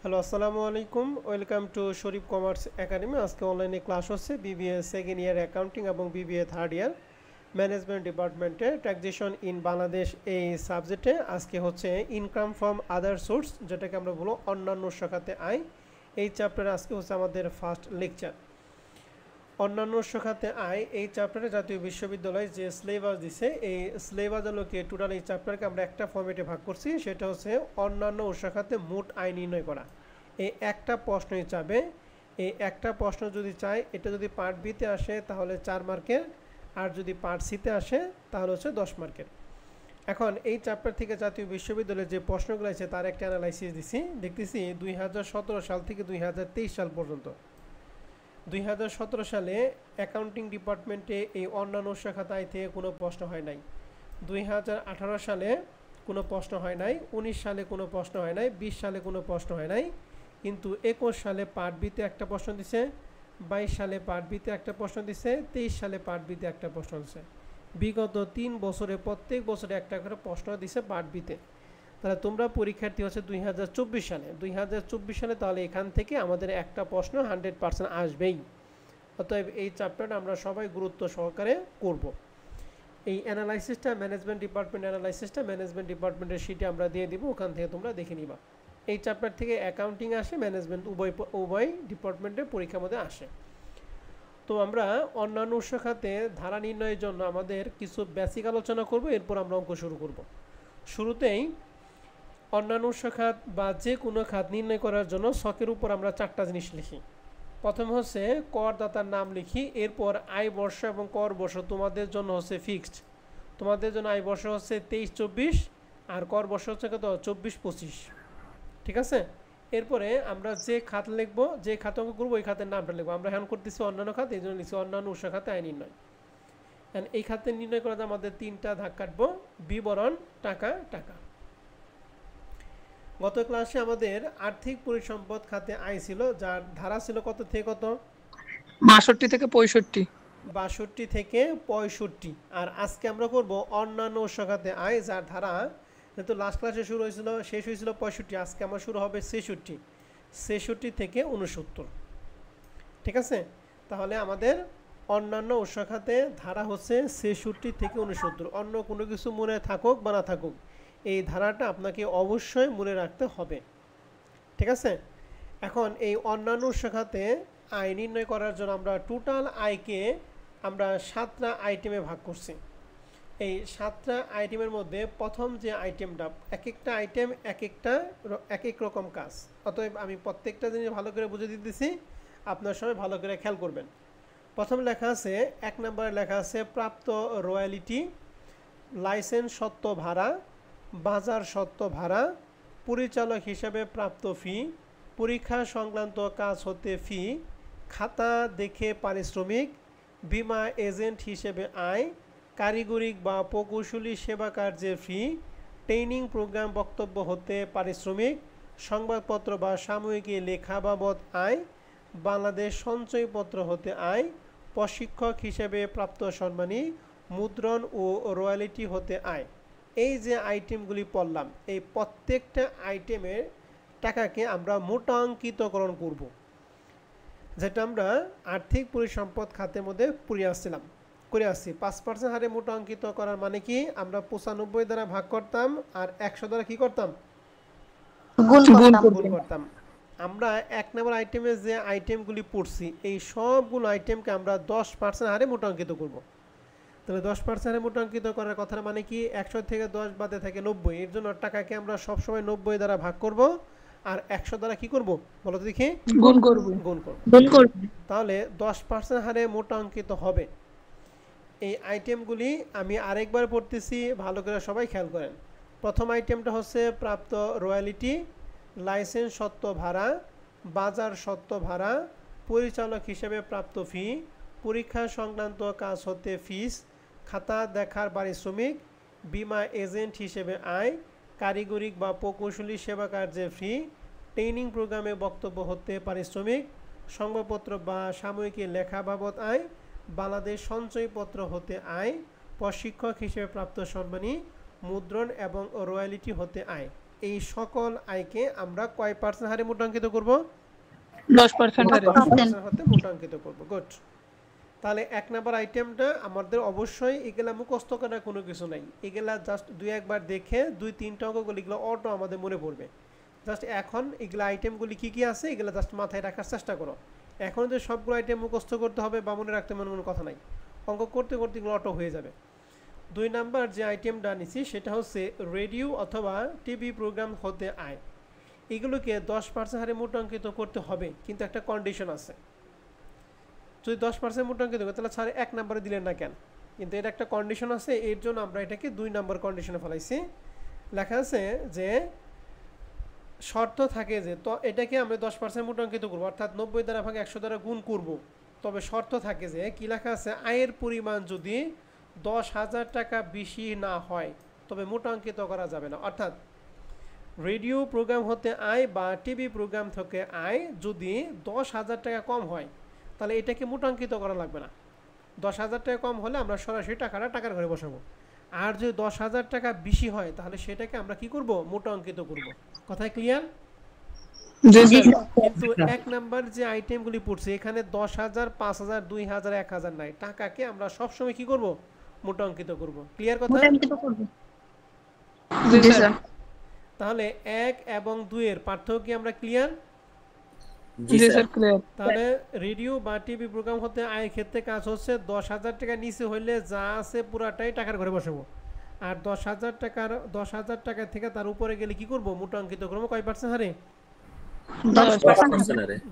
Hello, আসসালামু আলাইকুম। Welcome to Sharif commerce academy. আজকে অনলাইনে ক্লাস হচ্ছে বিবিএ সেকেন্ড ইয়ার অ্যাকাউন্টিং এবং বিবিএ থার্ড ইয়ার ম্যানেজমেন্ট ডিপার্টমেন্টে ট্যাক্সেশন ইন বাংলাদেশ এই সাবজেক্টে। আজকে হচ্ছে ইনকাম ফ্রম আদার সোর্স, যেটাকে আমরা বলবো অন্যান্য শাখাতে আয়। এই চ্যাপ্টারে আজকে হচ্ছে আমাদের ফার্স্ট লেকচার। অন্যান্য শাখাতে আয় এই চ্যাপ্টারে জাতীয় বিশ্ববিদ্যালয় যে সিলেবাস দিছে, এই সিলেবাস আলোকে টোটাল এই চ্যাপ্টারকে আমরা একটা ফর্মেটে ভাগ করছি, সেটা হচ্ছে অন্যান্য শাখাতে মোট আয় নির্ণয় করা। এই একটা প্রশ্নই চাবে, এই একটা প্রশ্ন যদি চায়, এটা যদি পার্ট বিতে আসে তাহলে 4 মার্কের, আর যদি পার্ট সিতে আসে তাহলে হচ্ছে 10 মার্কের। এখন এই চ্যাপ্টার থেকে জাতীয় বিশ্ববিদ্যালয়ের যে প্রশ্নগুলো আছে তার একটা অ্যানালাইসিস দিছি। দেখতেছি 2017 সাল থেকে 2023 সাল পর্যন্ত। 2017 সালে অ্যাকাউন্টিং ডিপার্টমেন্টে এই অন্যান্য শাখাতে আয় থেকে কোনো প্রশ্ন হয় নাই। 2018 সালে কোনো প্রশ্ন হয় নাই, 19 সালে কোনো প্রশ্ন হয় নাই, 20 সালে কোনো প্রশ্ন হয় নাই। কিন্তু 21 সালে পার্ট বিতে একটা প্রশ্ন দিছে, 22 সালে পার্ট বিতে একটা প্রশ্ন দিছে, 23 সালে পার্ট বিতে একটা প্রশ্ন দিছে। বিগত 3 বছরে প্রত্যেক বছরে একটা করে প্রশ্ন দিছে পার্ট বিতে। তাহলে তোমরা পরীক্ষার্থী হচ্ছে 2024 সালে, 2024 সালে, তাহলে এখান থেকে আমাদের একটা প্রশ্ন 100% আসবেই। অতএব এই চ্যাপ্টারটা আমরা সবাই গুরুত্ব সহকারে করব। এই অ্যানালাইসিসটা ম্যানেজমেন্ট ডিপার্টমেন্টের শিটে আমরা দিয়ে দিব, ওখান থেকে তোমরা দেখে নিবা। এই চ্যাপ্টার থেকে অ্যাকাউন্টিং আসে, ম্যানেজমেন্ট উভয় ডিপার্টমেন্টের পরীক্ষার মধ্যে আসে। তো আমরা অন্যান্য শাখাতে ধারা নির্ণয়ের জন্য আমাদের কিছু বেসিক আলোচনা করব, এরপর আমরা অঙ্ক শুরু করব। শুরুতেই অন্যান্য খাত বা যে কোনো খাত নির্ণয় করার জন্য ছকের উপর আমরা 4টা জিনিস লিখি। প্রথম হচ্ছে করদাতার নাম লিখি, এরপর আয় বর্ষ এবং কর বর্ষ তোমাদের জন্য হচ্ছে ফিক্সড। তোমাদের জন্য আয় বর্ষ হচ্ছে 23-24 আর কর বর্ষ হচ্ছে কত 24-25, ঠিক আছে। এরপরে আমরা যে খাত লিখবো, যে খাত অঙ্ক করবো, ওই খাতের নামটা লিখবো। আমরা এখন করতেছি অন্যান্য খাত, এই জন্য লিখছি অন্যান্য খাতে আয় নির্ণয়। এই খাতে নির্ণয় করাতে আমাদের 3টা ধাপ কাটবো, বিবরণ, টাকা, টাকা। গত ক্লাসে আমাদের আর্থিক পরিসম্পদ খাতে আয় ছিল, যার ধারা ছিল কত থেকে কত? 62 থেকে 65। 62 থেকে 65। আর আজকে আমরা করব অন্যান্য খাতে আয়, যার ধারা যেহেতু লাস্ট ক্লাসে শুরু হয়েছিল, শেষ হয়েছিল 65, আজকে আমার শুরু হবে 66 থেকে 69, ঠিক আছে। তাহলে আমাদের অন্যান্য খাতে ধারা হচ্ছে 66 থেকে 69। অন্য কোনো কিছু মনে থাকুক বা না থাকুক, এই ধারাটা আপনাকে অবশ্যই মনে রাখতে হবে, ঠিক আছে। এখন এই অন্যান্য শাখাতে আয় নির্ণয় করার জন্য আমরা টোটাল আয়কে আমরা 7টা আইটেমে ভাগ করছি। এই 7টা আইটেমের মধ্যে প্রথম যে আইটেমটা, এক একটা আইটেম এক এক রকম কাজ। অতএব আমি প্রত্যেকটা জিনিস ভালো করে বুঝে দিতেছি, আপনার সবাই ভালো করে খেয়াল করবেন। প্রথম লেখা আছে, 1 নম্বরে লেখা আছে প্রাপ্ত রয়্যালিটি, লাইসেন্স সত্ত্ব ভাড়া, বাজার সত্ত্ব ভাড়া, পরিচালক হিসেবে প্রাপ্ত ফি, পরীক্ষা সংক্রান্ত কাজ হতে ফি, খাতা দেখে পারিশ্রমিক, বীমা এজেন্ট হিসেবে আয়, কারিগরিক বা প্রকৌশলী সেবা কার্যের ফি, ট্রেনিং প্রোগ্রাম বক্তব্য হতে পারিশ্রমিক, সংবাদপত্র বা সাময়িকী লেখা বাবদ আয়, বাংলাদেশ সঞ্চয়পত্র হতে আয়, প্রশিক্ষক হিসেবে প্রাপ্ত সম্মানী, মুদ্রণ ও রয়্যালিটি হতে আয়। এই যে আইটেমগুলি পড়লাম, এই প্রত্যেকটা আইটেমের টাকাকে আমরা মোটাঙ্কিতকরণ করব, যেটা আমরা আর্থিক পরিসম্পদ খাতের মধ্যে করে আসছি। 5% হারে মোটাঙ্কিত করার মানে কি, আমরা 95 দ্বারা ভাগ করতাম আর 100 দ্বারা কি করতাম, গুণ করতাম। আমরা 1 নম্বর আইটেমে যে আইটেমগুলি পড়ছি, এই সবগুলো আইটেমকে আমরা 10% হারে মোটাঙ্কিত করব। তাহলে 10% হারে মোটাঙ্কিত করার কথার মানে কি, 100 থেকে 10 বাদে থাকে 90। এর জন্য টাকাকে আমরা সবসময় 90 দ্বারা ভাগ করব আর 100 দ্বারা কি করব বলো তো দেখি, গুণ করব। তাহলে 10% হারে মোটাঙ্কিত হবে। এই আইটেমগুলি আমি আরেকবার পড়তেছি, ভালো করে সবাই খেয়াল করেন। প্রথম আইটেমটা হচ্ছে প্রাপ্ত রয়্যালিটি, লাইসেন্স সত্ত্ব ভাড়া, বাজার সত্ত্ব ভাড়া, পরিচালক হিসেবে প্রাপ্ত ফি, পরীক্ষা সংক্রান্ত কাজ হতে ফিস, খাতা দেখার পারিশ্রমিক, বীমা এজেন্ট হিসেবে আয়, কারিগরিক বা প্রকৌশলী সেবা কার্যের ফি, ট্রেনিং প্রোগ্রামে বক্তব্য হতে পারিশ্রমিক, সংবাদপত্র বা সাময়িকী লেখা বাবদ আয়, বাংলাদেশ সঞ্চয়পত্র হতে আয়, প্রশিক্ষক হিসেবে প্রাপ্ত সম্মানী, মুদ্রণ এবং রয়্যালিটি হতে আয়। এই সকল আয়কে আমরা কয় পার্সেন্ট হারে মোটাঙ্কিত করব? 10% হারে। 10% হারে মোটাঙ্কিত করব। গুড। তাহলে এক নাম্বার আইটেমটা আমাদের অবশ্যই এগুলা মুখস্থ করার কোনো কিছু নাই, এগুলা জাস্ট দুই একবার দেখে 2-3টা অঙ্কগুলো এগুলো অটো আমাদের মনে পড়বে। জাস্ট এখন এগুলো আইটেমগুলি কি কি আছে এগুলো জাস্ট মাথায় রাখার চেষ্টা করো। এখন যে সবগুলো আইটেম মুখস্থ করতে হবে বা মনে রাখতে মনে কোনো কথা নাই, অঙ্ক করতে করতে এগুলো অটো হয়ে যাবে। 2 নাম্বার যে আইটেমটা নিছি সেটা হচ্ছে রেডিও অথবা টিভি প্রোগ্রাম হতে আয়, এগুলোকে 10% হারে মোটাঙ্কিত করতে হবে, কিন্তু একটা কন্ডিশন আছে। যদি 10% মোটাঙ্কিত করে তাহলে স্যার 1 নম্বরে দিলেন না কেন? কিন্তু এর একটা কন্ডিশন আছে, এর জন্য আমরা এটাকে 2 নম্বর কন্ডিশনে ফেলাইছি। লেখা আছে যে শর্ত থাকে যে তো এটাকে আমরা 10% মোটাঙ্কিত করব, অর্থাৎ 90 দ্বারা ভাগ 100 দ্বারা গুণ করব। তবে শর্ত থাকে যে কি লেখা আছে, আয়ের পরিমাণ যদি 10,000 টাকা বেশি না হয় তবে মোটাঙ্কিত করা যাবে না। অর্থাৎ রেডিও প্রোগ্রাম হতে আয় বা টিভি প্রোগ্রাম থেকে আয় যদি 10,000 টাকা কম হয় তাহলে এটাকে মোটাঙ্কিত করা লাগবে না। 10,000 টাকা কম হলে আমরা সরাসরি টাকার ঘরে বসাবো। আর যদি 10,000 টাকা বেশি হয় তাহলে সেটাকে আমরা কি করব? মোটাঙ্কিত করব। কথায় ক্লিয়ার? কিন্তু এক নাম্বার যে আইটেমগুলি পড়ছে এখানে 10,000, 5,000, 2,000, 1,000 নাই, টাকাকে আমরা সবসময় কি করব? মোটাঙ্কিত করব। ক্লিয়ার কথা? তাহলে 1 এবং 2 এর পার্থক্য কি আমরা ক্লিয়ার? জি স্যার ক্লিয়ার। তাহলে রেডিও বা টিভি প্রোগ্রাম হতে আয়ের ক্ষেত্রে কাজ হচ্ছে 10,000 টাকা নিচে হইলে যা আছে পুরাটাই টাকার ঘরে বসাবো, আর 10,000 টাকা থেকে তার উপরে গেলে কি করব? মোটাঙ্কিত করব। কয় পার্সেন্ট হারে?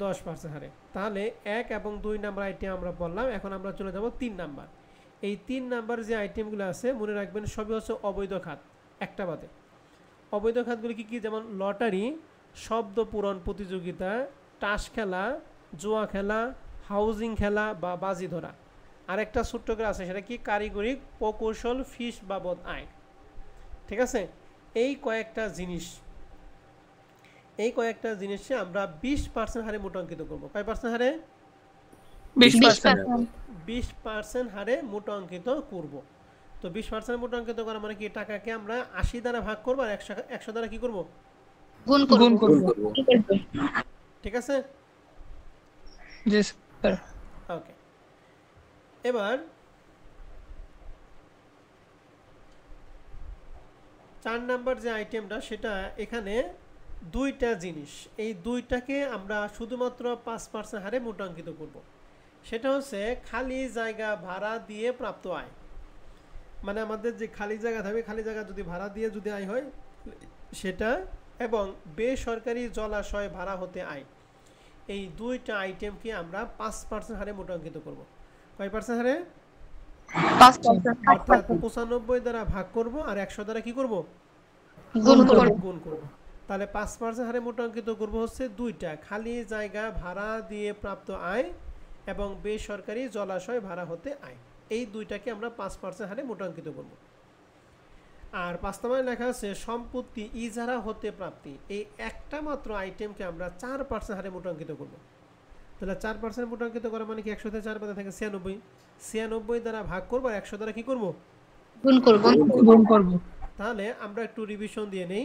10% হারে। তাহলে 1 এবং 2 নাম্বার আইটেম আমরা বললাম। এখন আমরা চলে যাব 3 নাম্বার। এই 3 নাম্বার যে আইটেমগুলো আছে মনে রাখবেন সবই হচ্ছে অবৈধ খাত, একটা বাদে। অবৈধ খাতগুলি কি কি? যেমন লটারি, শব্দ পূরণ প্রতিযোগিতা, তাস খেলা, জুয়া খেলা, হাউজিং খেলা বা বাজি ধরা। আরেকটা ছোট্ট করে আছে, সেটা কি? কারিগরি প্রকৌশল ফিস বাবদ আয়। ঠিক আছে? এই কয়েকটা জিনিসে আমরা 20% হারে মোটাঙ্কিত করব। কয় পার্সেন্ট হারে? 20% হারে মোটাঙ্কিত করব। তো 20% মোটাঙ্কিত করা মানে কি? টাকাকে আমরা 80 দ্বারা ভাগ করব আর 100 দ্বারা কি করব? গুণ করব। ঠিক আছে? জি স্যার। ওকে। এবার 4 নাম্বার যে আইটেমটা সেটা এখানে দুইটা জিনিস, এই দুইটাকে আমরা শুধুমাত্র 5% হারে মোটাঙ্কিত করব। সেটা হচ্ছে খালি জায়গা ভাড়া দিয়ে প্রাপ্ত আয়। মানে আমাদের যে খালি জায়গা থাকবে, খালি জায়গা যদি ভাড়া দিয়ে যদি আয় হয় সেটা, এবং বেসরকারি জলাশয় ভাড়া হতে আয়, এই দুইটা আইটেমকে আমরা 5% হারে মোটাঙ্কিত করব। কয় পার্সেন্ট হারে? 5%। অর্থাৎ 95 দ্বারা ভাগ করব আর 100 দ্বারা কি করব? গুণ করব। তাহলে 5% হারে মোটাঙ্কিত করব হচ্ছে দুইটা, খালি জায়গা ভাড়া দিয়ে প্রাপ্ত আয় এবং বেসরকারি জলাশয় ভাড়া হতে আয়। এই দুইটাকে আমরা 5% হারে মোটাঙ্কিত করব। আর 5 নম্বরে লেখা আছে সম্পত্তি ইজারা হতে প্রাপ্তি, এই একটা মাত্র আইটেমকে আমরা 4% হারে মোটাঙ্কিত করব। তাহলে 4% মোটাঙ্কিত করা মানে কি? 100 তে 4 পাতা থাকে 96, 96 দ্বারা ভাগ করব আর 100 দ্বারা কি করব? গুণ করব। তাহলে আমরা একটু রিভিশন দিয়ে নেই।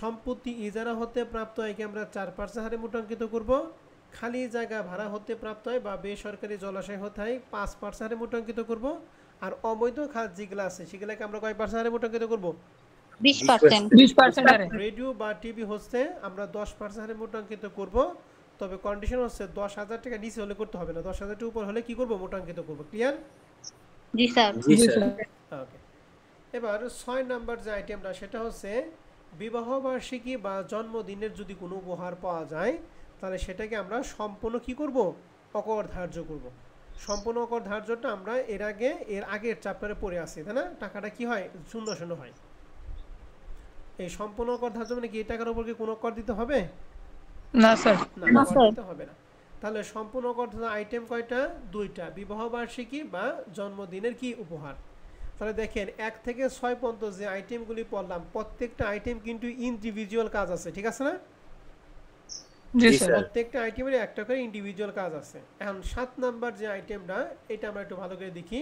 সম্পত্তি ইজারা হতে প্রাপ্ত আয়কে আমরা 4% হারে মোটাঙ্কিত করব, খালি জায়গা ভাড়া হতে প্রাপ্ত আয় বা বেসরকারি জলাশয় হতে আয় 5% হারে মোটাঙ্কিত করব, আর অবৈধ খাত যেগুলো আছে সেগুলোকে আমরা কয় পার্সেন্ট হারে মোটাঙ্কিত করব? 20% হারে। রেডিও বা টিভি হচ্ছে আমরা 10% হারে মোটাঙ্কিত করব, তবে কন্ডিশন হচ্ছে 10,000 টাকা নিচে হলে করতে হবে না, 10,000 টাকা উপর হলে কি করব? মোটাঙ্কিত করব। ক্লিয়ার? জি স্যার। ওকে। এবার 6 নাম্বার যে আইটেমটা সেটা হচ্ছে বিবাহ বার্ষিকী বা জন্মদিনের যদি কোনো উপহার পাওয়া যায় তাহলে সেটাকে আমরা সম্পূর্ণ কি করব? অকর ধার্য করব। সম্পূর্ণ অকর ধার্যটা আমরা এর আগের চ্যাপ্টারে পড়ে আসি, তাই না? টাকাটা কি হয়? 0 হয়। এই সম্পূর্ণ অকর ধার্য মানে কি? এই টাকার উপর কি কোনো কর দিতে হবে? না স্যার। না, কর দিতে হবে না। তাহলে সম্পূর্ণ অকর আইটেম কয়টা? দুইটা, বিবাহ বার্ষিকী বা জন্মদিনের কি উপহার। তাহলে দেখেন 1 থেকে 6 পর্যন্ত যে আইটেমগুলি পড়লাম প্রত্যেকটা আইটেম কিন্তু ইন্ডিভিজুয়াল কাজ আছে, ঠিক আছে না? জি স্যার। প্রত্যেকটা আইটেমের একটা করে ইন্ডিভিজুয়াল কাজ আছে। এখন 7 নাম্বার যে আইটেমটা এটা আমরা একটু ভালো করে দেখি।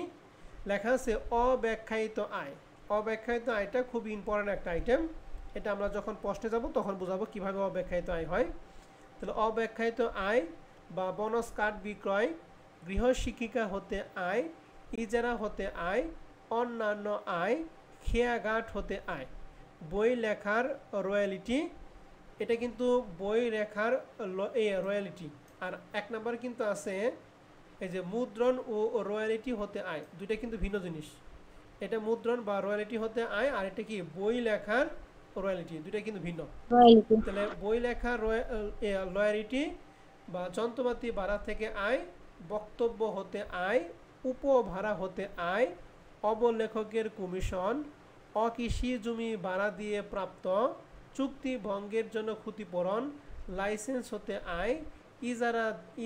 লেখা আছে অব্যাখ্যায়িত আয়। অব্যাখ্যায়িত আয়টা খুব ইম্পর্টেন্ট একটা আইটেম। এটা আমরা যখন প্রশ্নে যাব তখন বুঝাবো কিভাবে অব্যাখ্যায়িত আয় হয়। তাহলে অব্যাখ্যায়িত আয় বা বোনাস কার্ড বিক্রয়, গৃহ শিক্ষিকা হতে আয়, ইজারা হতে আয়, অন্যান্য আয়, খেয়াঘাট হতে আয়, বই লেখার রয়্যালিটি, এটা কিন্তু বই লেখার রয়্যালিটি। আর 1 নম্বর কিন্তু আছে এই যে মুদ্রণ ও রয়্যালিটি হতে আয়, দুইটা কিন্তু ভিন্ন জিনিস। এটা মুদ্রণ বা রয়্যালিটি হতে আয়, আর এটা কি বই লেখার রয়্যালিটি, দুইটা কিন্তু ভিন্ন। তাহলে বই লেখার রয়্যালিটি বা যন্ত্রপাতি ভাড়া থেকে আয়, বক্তব্য হতে আয়, উপভাড়া হতে আয়, অবলেখকের কমিশন, অকৃষি জমি ভাড়া দিয়ে প্রাপ্ত, চুক্তি ভঙ্গের জন্য ক্ষতিপূরণ, লাইসেন্স হতে আয়,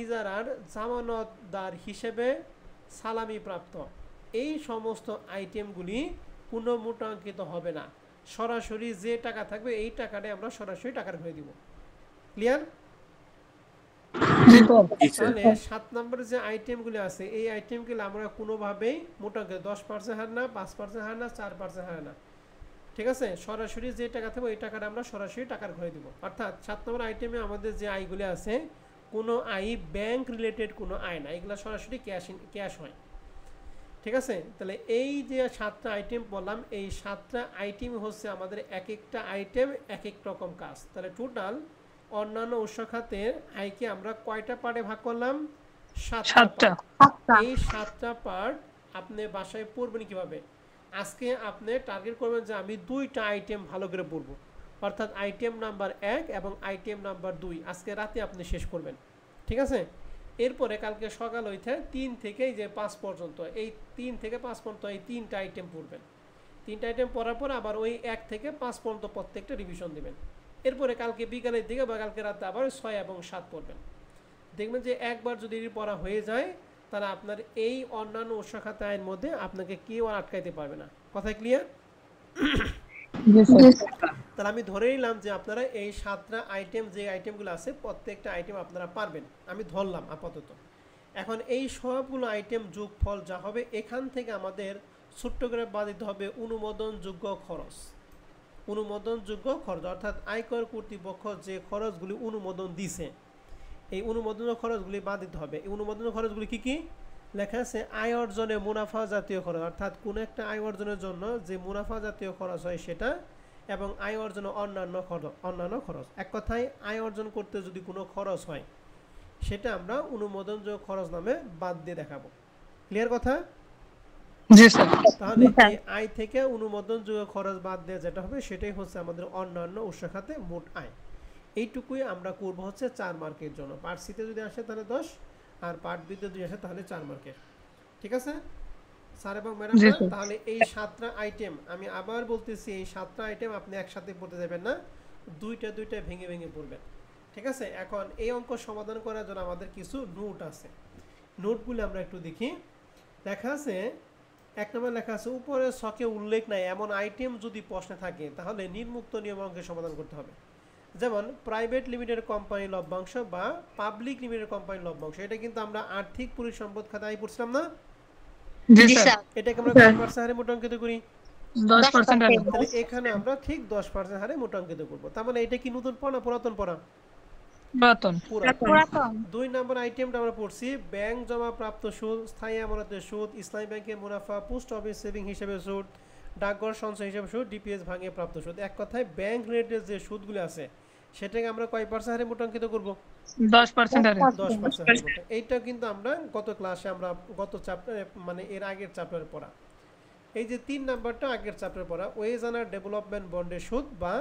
ইজারার জামানতদার হিসেবে সালামি প্রাপ্ত। এই সমস্ত আইটেমগুলি কোনো মোটাঙ্কিত হবে না, সরাসরি যে টাকা থাকবে এই টাকাটাই আমরা সরাসরি টাকার ঘরে দিব। ক্লিয়ার? তাহলে 7 নম্বরে যে আইটেমগুলি আছে এই আইটেমগুলি আমরা কোনোভাবেই মোটাঙ্কিত 10% হার না, 5% হার না, 4% হার না, ঠিক আছে? সরাসরি যে টাকা থাকবে এই টাকাটা আমরা সরাসরি টাকার ঘরে দিব। অর্থাৎ 7 নম্বর আইটেমে আমাদের যে আয়গুলি আছে কোনো আয় ব্যাংক রিলেটেড কোনো আয় না, এগুলো সরাসরি ক্যাশ হয়, ঠিক আছে? তাহলে এই যে 7টা আইটেম বললাম, এই 7টা আইটেম হচ্ছে আমাদের এক একটা আইটেম এক এক রকম কাজ। তাহলে টোটাল অন্যান্য উৎস খাতের আয়কে আমরা কয়টা পার্টে ভাগ করলাম? 7টা। এই 7টা পার্ট আপনি বাসায় পড়বেন কিভাবে? আজকে আপনি টার্গেট করবেন যে আমি 2টা আইটেম ভালো করে পড়বো, অর্থাৎ আইটেম নাম্বার 1 এবং আইটেম নাম্বার 2 আজকে রাতে আপনি শেষ করবেন, ঠিক আছে? এরপরে কালকে সকাল হইতে 3 থেকে যে 5 পর্যন্ত, এই 3 থেকে 5 পর্যন্ত এই 3টা আইটেম পড়বেন। 3টা আইটেম পড়ার পর আবার ওই 1 থেকে 5 পর্যন্ত প্রত্যেকটা রিভিশন দিবেন। এরপরে কালকে বিকালের দিকে বা কালকে রাতে আবার 6 এবং 7 পড়বেন। দেখবেন যে একবার যদি পড়া হয়ে যায় তাহলে আপনার এই অন্যান্য উৎস খাতে আয়ের মধ্যে আপনাকে কেউ আর আটকাইতে পারবে না। কথা ক্লিয়ার? তাহলে আমি ধরে নিলাম যে আপনারা এই 7টা আইটেম যে আইটেমগুলো আছে প্রত্যেকটা আইটেম আপনারা পারবেন, আমি ধরলাম আপাতত। এখন এই সবগুলো আইটেম যোগফল যা হবে এখান থেকে আমাদের ছোট্ট করে বাদ দিতে হবে অনুমোদনযোগ্য খরচ। অনুমোদনযোগ্য খরচ অর্থাৎ আয়কর কর্তৃপক্ষ যে খরচগুলি অনুমোদন দিছে এই অনুমোদন খরচগুলি বাদ দিতে হবে। এই অনুমোদন খরচগুলি কি কি লেখা আছে? আয় অর্জনে মুনাফা জাতীয় খরচ, অর্থাৎ কোনো একটা আয় অর্জনের জন্য যে মুনাফা জাতীয় খরচ হয় সেটা, এবং আয় অর্জনে অন্যান্য খরচ। এক কথায় আয় অর্জন করতে যদি কোনো খরচ হয় সেটা আমরা অনুমোদনযোগ্য খরচ নামে বাদ দিয়ে দেখাবো। ক্লিয়ার কথা? জি স্যার। তাহলে এই আয় থেকে অনুমোদনযোগ্য খরচ বাদ দিয়ে যেটা হবে সেটাই হচ্ছে আমাদের অন্যান্য উৎস খাতে মোট আয়। এইটুকুই আমরা করব হচ্ছে 4 মার্কের জন্য। পার্ট সিতে যদি আসে তাহলে 10, আর পার্ট বিতে যদি আসে তাহলে 4 মার্কের। ঠিক আছে স্যার এবং ম্যাডাম? তাহলে এই 7টা আইটেম আমি আবার বলতেছি, এই 7টা আইটেম আপনি একসাথে পড়তে যাবেন না, দুইটা ভেঙে ভেঙে পড়বেন। ঠিক আছে? এখন এই অঙ্ক সমাধান করার জন্য আমাদের কিছু নোট আছে, নোটগুলো আমরা একটু দেখি। লেখা আছে 1 নম্বর লেখা আছে উপরে ছকে উল্লেখ নাই এমন আইটেম যদি প্রশ্নে থাকে তাহলে নির্মুক্ত নিয়ম অঙ্কে সমাধান করতে হবে। যেমন প্রাইভেট লিমিটেড কোম্পানি লভ্যাংশ বা পাবলিক লিমিটেড কোম্পানি লভ্যাংশ, এটা কিন্তু আমরা আর্থিক পরিসম্পদ খাতায় পড়ছিলাম না? জি স্যার। এটাকে আমরা কত পার্সেন্ট হারে মোটাঙ্কিত করি? 10% হারে। তাহলে এখানে আমরা ঠিক 10% হারে মোটাঙ্কিত করব। তার মানে এটা কি নতুন পড়া পুরাতন পড়া? পুরাতন। 2 নম্বর আইটেমটা আমরা পড়ছি ব্যাংক জমা প্রাপ্ত সুদ, স্থায়ী আমানতের সুদ, ইসলামী ব্যাংকের মুনাফা, পোস্ট অফিস সেভিং হিসেবে সুদ, ডাকঘর সঞ্চয় হিসেবে সুদ, ডিপিএস ভাঙে প্রাপ্ত সুদ। এক কথায় ব্যাংক রিলেটেড যে সুদগুলো আছে সেটাকে আমরা কয় পার্সেন্ট হারে মোটাঙ্কিত করব? 10% হারে। 10% হারে। এইটা কিন্তু আমরা গত ক্লাসে আমরা গত চ্যাপ্টারে মানে এর আগের চ্যাপ্টারে পড়া। এই যে 3 নাম্বারটা আগের চ্যাপ্টারে পড়া, ওয়েজ অ্যান্ড ডেভেলপমেন্ট বন্ডের সুদ বা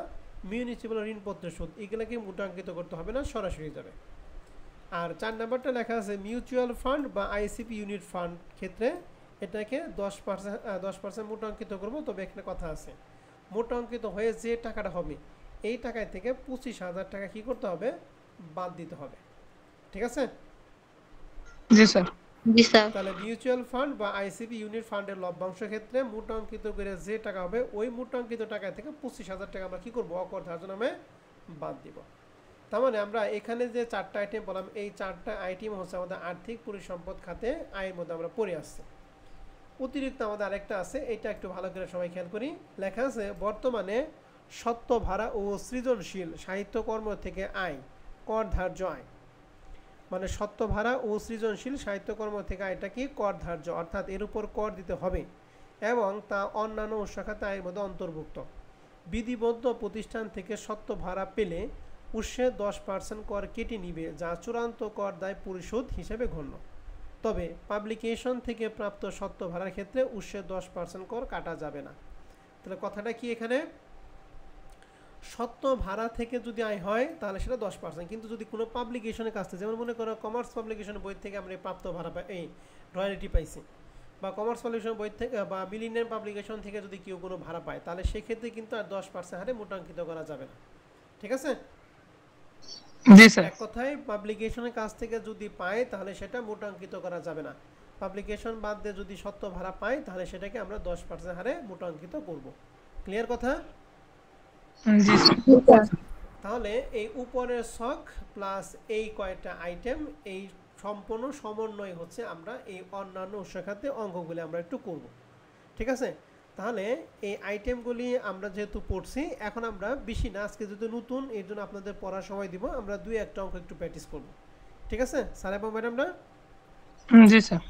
মিউনিসিপ্যাল ঋণপত্রের সুদ, এগুলোকে মোটাঙ্কিত করতে হবে না, সরাসরি যাবে। আর 4 নাম্বারটা লেখা আছে মিউচুয়াল ফান্ড বা আইসিপি ইউনিট ফান্ড ক্ষেত্রে এটাকে 10% মোটাঙ্কিত করব। তবে এখানে কথা আছে, মোটাঙ্কিত হয়ে যে টাকাটা হবে এই টাকায় থেকে 25,000 টাকা কি করতে হবে? বাদ দিতে হবে। ঠিক আছে? জি স্যার। জি স্যার। তাহলে মিউচুয়াল ফান্ড বা আইসিপি ইউনিট ফান্ডের লভ্যাংশ ক্ষেত্রে মোটাঙ্কিত করে যে টাকা হবে ওই মোটাঙ্কিত টাকা থেকে 25,000 টাকা আমরা কি করব? অকর ধার্য নামে বাদ দিব। তার মানে আমরা এখানে যে 4টা আইটেম বললাম এই 4টা আইটেম হচ্ছে আমাদের আর্থিক পরিসম্পদ খাতে আয়ের মধ্যে আমরা পড়ে আসছি। অতিরিক্ত আমাদের আরেকটা আছে, এটা একটু ভালো করে সবাই খেয়াল করি। লেখা আছে বর্তমানে সত্ত্ব ভাড়া ও সৃজনশীল সাহিত্যকর্ম থেকে আয় কর ধার্য আয়। মানে সত্ত্ব ভাড়া ও সৃজনশীল সাহিত্যকর্ম থেকে আয়টা কি কর ধার্য, অর্থাৎ এর উপর কর দিতে হবে এবং তা অন্যান্য উৎস খাতে আয়ের মধ্যে অন্তর্ভুক্ত। বিধিবদ্ধ প্রতিষ্ঠান থেকে সত্ত্ব ভাড়া পেলে উৎসে 10% কর কেটে নিবে, যা চূড়ান্ত কর দায় পরিশোধ হিসেবে গণ্য। তবে পাবলিকেশন থেকে প্রাপ্ত সত্ত্ব ভাড়ার ক্ষেত্রে উৎসে 10% কর কাটা যাবে না। তাহলে কথাটা কি এখানে, সত্ত্ব ভাড়া থেকে যদি আয় হয় তাহলে সেটা 10%, কিন্তু যদি কোনো পাবলিকেশনের কাছ থেকে, যেমন মনে করো কমার্স পাবলিকেশনের বই থেকে আমরা প্রাপ্ত ভাড়া পাই, এই রয়্যালটি পাইছি, বা কমার্স পাবলিকেশনের বই থেকে বা মিলিনিয়াম পাবলিকেশন থেকে যদি কেউ কোনো ভাড়া পায়, তাহলে সেক্ষেত্রে কিন্তু আর 10% হারে মোটাঙ্কিত করা যাবে না। ঠিক আছে? জি স্যার। এক কথায় পাবলিকেশনের কাছ থেকে যদি পায় তাহলে সেটা মোটাঙ্কিত করা যাবে না। পাবলিকেশন বাদ দিয়ে যদি সত্ত্ব ভাড়া পায় তাহলে সেটাকে আমরা 10% হারে মোটাঙ্কিত করব। ক্লিয়ার কথা? জি স্যার। তাহলে এই উপরের ছক প্লাস এই কয়েকটা আইটেম, এই সম্পূর্ণ সমন্বয় হচ্ছে আমরা এই অন্যান্য উৎস খাতে অঙ্কগুলি আমরা একটু করব। ঠিক আছে? তাহলে এই আইটেমগুলি আমরা যেহেতু পড়ছি, এখন আমরা বেশি না, আজকে যেহেতু নতুন এর জন্য আপনাদের পড়ার সময় দিব, আমরা 2-1টা অঙ্ক একটু প্র্যাকটিস করব। ঠিক আছে স্যার এবং ম্যাডামরা? জি স্যার।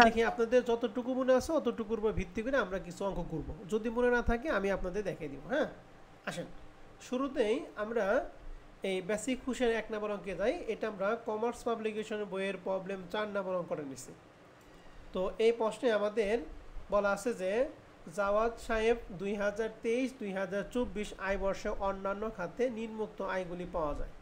দেখি আপনাদের যতটুকু মনে আছে অতটুকুর উপর ভিত্তি করে আমরা কিছু অঙ্ক করব, যদি মনে না থাকে আমি আপনাদের দেখিয়ে দিব। হ্যাঁ, আসেন শুরুতেই আমরা এই বেসিক হুশের 1 নম্বর অঙ্কে যাই। এটা আমরা কমার্স পাবলিকেশনের বইয়ের প্রবলেম 4 নম্বর অঙ্কটা নিছি। তো এই প্রশ্নে আমাদের বলা আছে যে জাওয়াদ সাহেব 2023-2024 আয় বর্ষে অন্যান্য খাতে নিম্নোক্ত আয়গুলি পাওয়া যায়।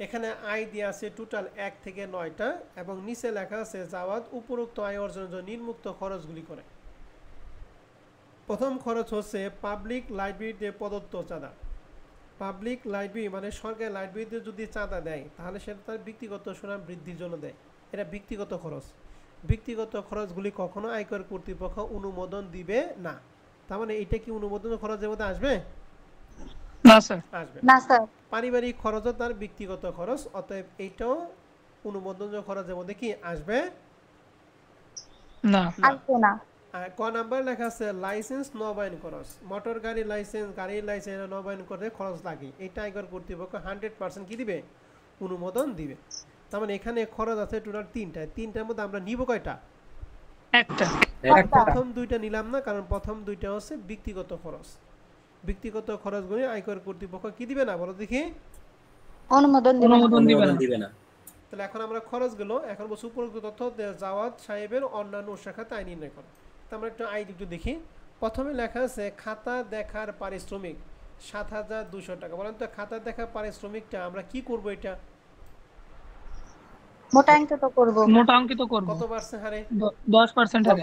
এখানে আয় দেওয়া আছে টোটাল 1 থেকে 9টা এবং নিচে লেখা আছে জাওয়াদ উপরোক্ত আয় অর্জনের জন্য নিম্নোক্ত খরচগুলি করে। প্রথম খরচ হচ্ছে পাবলিক লাইব্রেরিতে প্রদত্ত চাঁদা। পাবলিক লাইব্রেরি মানে সরকারি লাইব্রেরিতে যদি চাঁদা দেয় তাহলে সেটা তার ব্যক্তিগত সুনাম বৃদ্ধির জন্য দেয়, এটা ব্যক্তিগত খরচ। ব্যক্তিগত খরচগুলি কখনো আয়কর কর্তৃপক্ষ অনুমোদন দিবে না। তার মানে এটা কি অনুমোদন খরচের মধ্যে আসবে? না স্যার। আসবে না স্যার। পারিবারিক খরচও তার ব্যক্তিগত খরচ, অতএব এইটাও অনুমোদন খরচের মধ্যে কি আসবে না। আসবে না। আর ক নাম্বার লেখা আছে লাইসেন্স নবায়ন খরচ। মোটর গাড়ির লাইসেন্স, গাড়ির লাইসেন্স নবায়ন করতে খরচ লাগে, এটা আয়কর কর্তৃপক্ষ 100% কি দিবে? অনুমোদন দিবে। তার মানে এখানে খরচ আছে টোটাল 3টার মধ্যে আমরা নিব কয়টা? একটা। প্রথম 2টা নিলাম না, কারণ প্রথম 2টা হচ্ছে ব্যক্তিগত খরচ। ব্যক্তিগত খরচগুলি আয়কর কর্তৃপক্ষ কি দিবে না বলো দেখি? অনুমোদন দিবে না। তাহলে এখন আমরা খরচগুলো এখন বলছি উপরোক্ত তথ্য জাওয়াদ সাহেবের অন্যান্য উৎস খাতে আয় নির্ণয় করো। তো আমরা একটু আয় একটু দেখি। প্রথমে লেখা আছে খাতা দেখার পারিশ্রমিক 7,200 টাকা। বলেন তো খাতা দেখার পারিশ্রমিকটা আমরা কি করব? এটা মোটাঙ্কিত করব। কত পার্সেন্ট হারে? 10% হারে।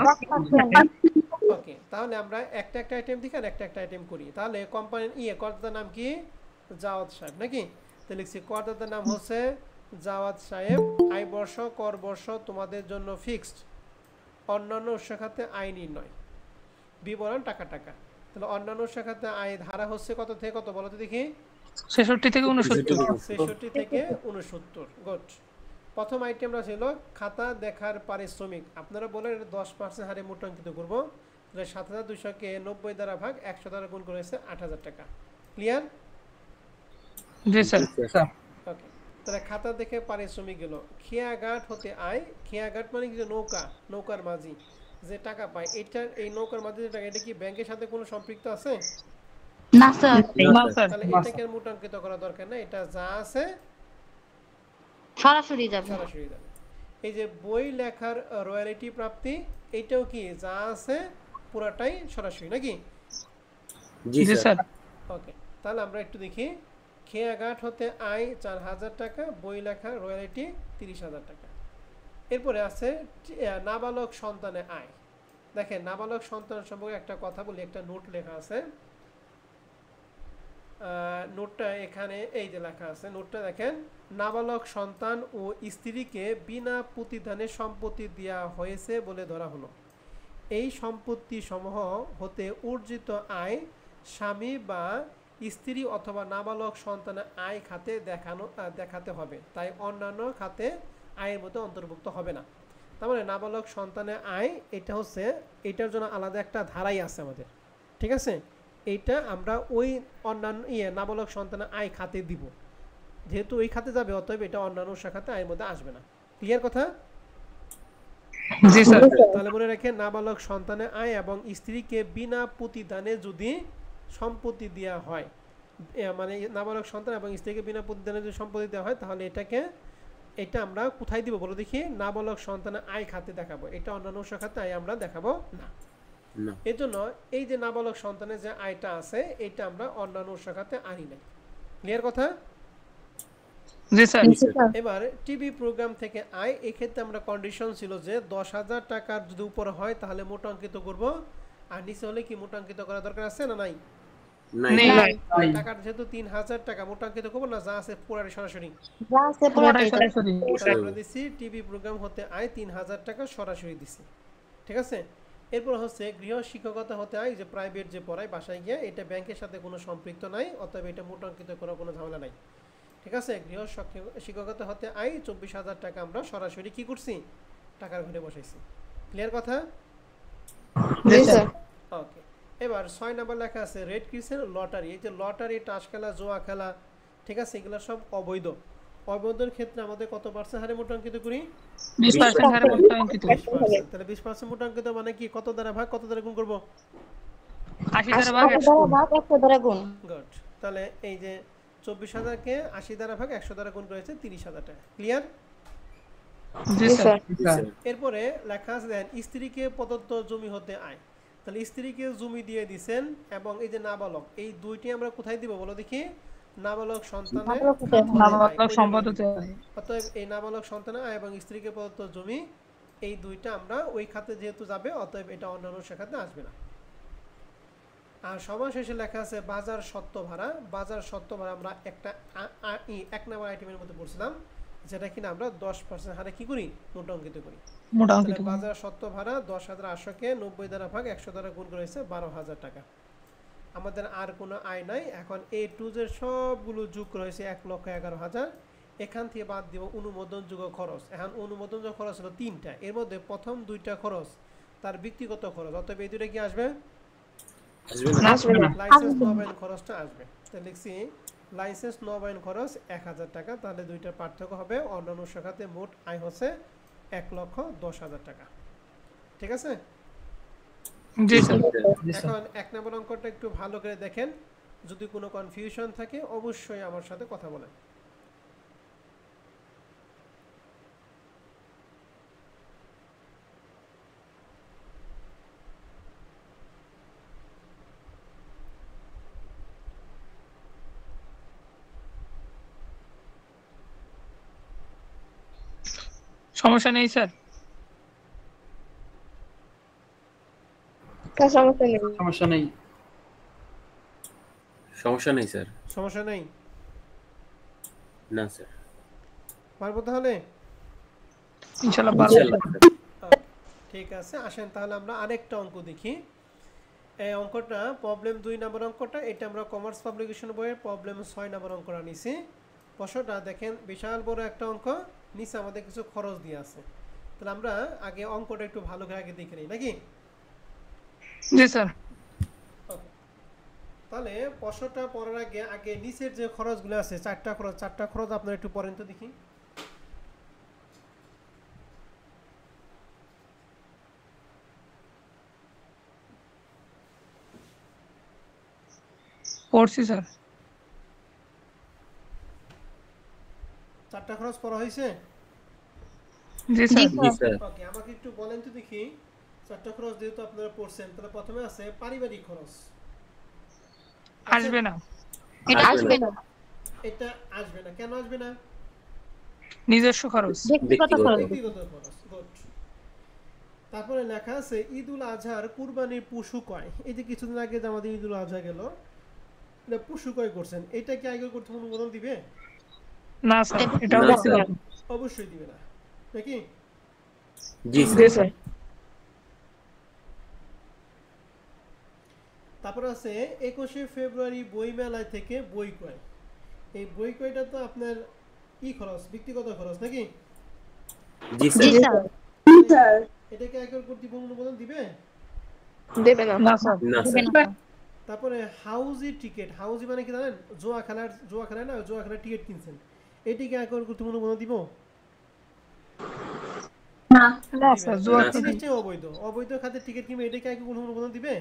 ওকে, তাহলে আমরা একটা আইটেম দেখি আর একটা আইটেম করি। তাহলে কোম্পানির করদাতার নাম কি? জাওয়াদ সাহেব নাকি? তো লিখছি করদাতার নাম হচ্ছে জাওয়াদ সাহেব, আয় বর্ষ কর বর্ষ তোমাদের জন্য ফিক্সড, অন্যান্য উৎস খাতে আয় নির্ণয়, বিবরণ টাকা। তাহলে অন্যান্য উৎস খাতে আয় ধারা হচ্ছে কত থেকে কত বলো তো দেখি? 66 থেকে 69। 66 থেকে 69। গুড। প্রথম আইটেমটা ছিল খাতা দেখার পারিশ্রমিক। আপনারা বলেন এটা 10% হারে মোটাঙ্কিত করব। তাহলে 7,200-কে 90 দ্বারা ভাগ 100 দ্বারা গুণ করেছে 8,000 টাকা। ক্লিয়ার? জি স্যার। ওকে, তাহলে খাতা দেখে পারিশ্রমিক গেল। খেয়াঘাট হতে আয়, খেয়াঘাট মানে কি? নৌকার মাঝি যে টাকা পায়, এটা এই নৌকার মাঝি যে টাকা, এটা কি ব্যাংকের সাথে কোনো সম্পৃক্ত আছে? না স্যার। তাহলে এটাকে মোটাঙ্কিত করা দরকার না, এটা যা আছে সরাসরি যাবে। এই যে বই লেখার রয়্যালিটি প্রাপ্তি, এইটাও কি যা আছে পুরাটাই সরাসরি নাকি? জি স্যার। ওকে, তাহলে আমরা একটু দেখি। খেয়াঘাট হতে আয় 4,000 টাকা, বই লেখার রয়্যালিটি 30,000 টাকা। এরপরে আছে নাবালক সন্তানের আয়। দেখেন নাবালক সন্তান সম্পর্কে একটা কথা বলি, একটা নোট লেখা আছে। নোটটা এখানে এই যে লেখা আছে, নোটটা দেখেন। নাবালক সন্তান ও স্ত্রীকে বিনা প্রতিদানে সম্পত্তি দেওয়া হয়েছে বলে ধরা হলো। এই সম্পত্তি সমূহ হতে অর্জিত আয় স্বামী বা স্ত্রী অথবা নাবালক সন্তানের আয় খাতে দেখাতে হবে, তাই অন্যান্য খাতে আয়ের মধ্যে অন্তর্ভুক্ত হবে না। তার মানে নাবালক সন্তানের আয় এটা হচ্ছে, এটার জন্য আলাদা একটা ধারাই আছে আমাদের। ঠিক আছে, এইটা আমরা ওই অন্যান্য নাবালক সন্তানের আয় খাতে দিব, যেহেতু ওই খাতে যাবে অতএব এটা অন্যান্য শাখাতে আয়ের মধ্যে আসবে না। ক্লিয়ার কথা? জি স্যার। তাহলে মনে রাখেন নাবালক সন্তানের আয় এবং স্ত্রীকে বিনা প্রতিদানে যদি সম্পত্তি দেওয়া হয়, মানে নাবালক সন্তান এবং স্ত্রীকে বিনা প্রতিদানে যদি সম্পত্তি দেওয়া হয়, তাহলে এটা আমরা কোথায় দিব বলো দেখি? নাবালক সন্তানের আয় খাতে দেখাবো, এটা অন্যান্য শাখাতে আয় আমরা দেখাবো না। এর জন্য এই যে নাবালক সন্তানের যে আয়টা আছে এটা আমরা অন্যান্য শাখাতে আনি নাই। ক্লিয়ার কথা? জি স্যার। এবার টিভি প্রোগ্রাম থেকে আয়, এক্ষেত্রে আমরা কন্ডিশন ছিল যে 10,000 টাকার যদি উপরে হয় তাহলে মোটা অঙ্কিত করব, আর নিচে হলে কি মোটা অঙ্কিত করা দরকার আছে না নাই? টাকার যেহেতু 3,000 টাকা, মোটা অঙ্কিত করবো না, যা আছে পুরাটাই সরাসরি যা আছে পুরোটাই সরাসরি। আমরা দিছি টিভি প্রোগ্রাম হতে আয় 3,000 টাকা সরাসরি দিছি। ঠিক আছে? এরপর হচ্ছে গৃহ শিক্ষকতা হতে আয়, যে প্রাইভেট যে পড়ায় বাসায় গিয়ে, এটা ব্যাংকের সাথে কোনো সম্পৃক্ত নাই, অতএব এটা মোটা অঙ্কিত করার কোনো ঝামেলা নাই। ঠিক আছে? গৃহ শিক্ষকতা হতে আয় 24,000 টাকা আমরা সরাসরি কি করছি? টাকার ঘরে বসাইছি। ক্লিয়ার কথা? জি স্যার। ওকে। এবার 6 নাম্বার লেখা আছে রেড ক্রিসের লটারি। এই যে লটারি, তাস খেলা, জুয়া খেলা, ঠিক আছে, এগুলো সব অবৈধ। অবৈধের ক্ষেত্রে আমাদের কত পার্সেন্ট হারে মোটা অঙ্কিত করি? 20% হারে মোটা অঙ্কিত। 20%। তাহলে 20% মোটা অঙ্কিত মানে কি? কত দ্বারা ভাগ, কত দ্বারা গুণ করব? 80 দ্বারা ভাগ 80 দ্বারা ভাগ 100 দ্বারা গুণ। গুড। তাহলে এই যে 24,000 কে 80 দ্বারা ভাগ 100 দ্বারা গুণ করেছে 30,000 টাকা। ক্লিয়ার? জি স্যার। এরপরে লেখা আছে দেন স্ত্রীকে প্রদত্ত জমি হতে আয়। তাহলে স্ত্রীকে জমি দিয়ে দিবেন এবং এই যে নাবালক, এই দুইটি আমরা কোথায় দিব বলো দেখি? নাবালক সন্তানের নাবালক সম্পত্তিতে। অতএব এই নাবালক সন্তানের আয় এবং স্ত্রীকে প্রদত্ত জমি, এই দুইটা আমরা ওই খাতে যেহেতু যাবে, অতএব এটা অন্যান্য শাখাতে আসবে না। আর সবার শেষে লেখা আছে বাজার সত্ত্ব ভাড়া। বাজার সত্ত্ব ভাড়া আমরা একটা এক নাম্বার আইটেমের মধ্যে পড়ছিলাম, যেটা কিনা আমরা 10% হারে কি করি? মোটা অঙ্কিত করি। মোটা অঙ্কিত। বাজার সত্ত্ব ভাড়া 10,800 কে 90 দ্বারা ভাগ 100 দ্বারা গুণ করা হয়েছে 12,000 টাকা। আমাদের আর কোনো আয় নাই। এখন এই টু জেড সবগুলো যোগ করা হয়েছে 1,11,000। এখান থেকে বাদ দিব অনুমোদনযোগ্য খরচ। এখন অনুমোদনযোগ্য খরচ হলো 3টা, এর মধ্যে প্রথম 2টা খরচ তার ব্যক্তিগত খরচ, অতএব এই দুটো কি আসবে? লাইসেন্স নবায়ন খরচটা আসবে। তাহলে লিখছি লাইসেন্স নবায়ন খরচ 1,000 টাকা। তাহলে দুইটার পার্থক্য হবে অন্যান্য শাখাতে মোট আয় হচ্ছে 1,10,000 টাকা। ঠিক আছে? জি স্যার। এখন 1 নম্বর অঙ্কটা একটু ভালো করে দেখেন, যদি কোনো কনফিউশন থাকে অবশ্যই আমার সাথে কথা বলেন। সমস্যা নেই স্যার। সমস্যা নেই। সমস্যা নেই স্যার। সমস্যা নেই না স্যার। পারবো তাহলে? ইনশাআল্লাহ পারবো। ঠিক আছে, আসেন তাহলে আমরা আরেকটা অঙ্ক দেখি। এই অঙ্কটা প্রবলেম 2 নম্বর অঙ্কটা, এটা আমরা কমার্স পাবলিকেশন বইয়ের প্রবলেম 6 নম্বর অঙ্কটা নিছি। প্রশ্নটা দেখেন, বিশাল বড় একটা অঙ্ক, নিচে আমাদের কিছু খরচ দিয়ে আছে। তাহলে আমরা আগে অঙ্কটা একটু ভালো করে আগে দেখে নিই নাকি? জি স্যার। তাহলে প্রশ্নটা পড়ার আগে নিচের যে খরচগুলো আছে, চারটা খরচ আপনারা একটু পড়েন তো দেখি। পড়ছি স্যার। চারটা খরচ পড়া হয়েছে? জি স্যার। ওকে, আমাকে একটু বলেন তো দেখি, চারটা খরচ যেহেতু আপনারা পড়ছেন, তাহলে প্রথমে আছে পারিবারিক খরচ। আসবে না। এটা আসবে না। এটা আসবে না, কেন আসবে না? নিজস্ব খরচ। ব্যক্তিগত খরচ। ব্যক্তিগত খরচ। গুড। তারপরে লেখা আছে ঈদুল আজহার কুরবানির পশু ক্রয়। এই যে কিছুদিন আগে যে আমাদের ঈদুল আজহা গেল, এটা পশু ক্রয় করছেন, এটা কি আগে করতে অনুমোদন দিবে? না স্যার, এটা অবশ্যই দিবে না নাকি? জি স্যার। তারপর আছে 21শে ফেব্রুয়ারি বই মেলায় থেকে বই ক্রয়। এই বই ক্রয়টা তো আপনার খরচ, ব্যক্তিগত খরচ নাকি? জি স্যার। এটাকে আগে কর্তৃপক্ষ অনুমোদন দিবে? দেবে না। না স্যার। দেবে না। তারপরে হাউজি টিকিট, হাউজি মানে কি জানেন, জুয়া খেলার না, জুয়া খেলার টিকিট কিনছেন, এটিকে আয়কর কর্তৃপক্ষ কোনো দিব? না দিবে স্যার না। জুয়া এই জিনিসটাই অবৈধ, অবৈধ খাতে টিকিট কিনবে, এটাকে আয়কর কর্তৃপক্ষ কোনো দিবে?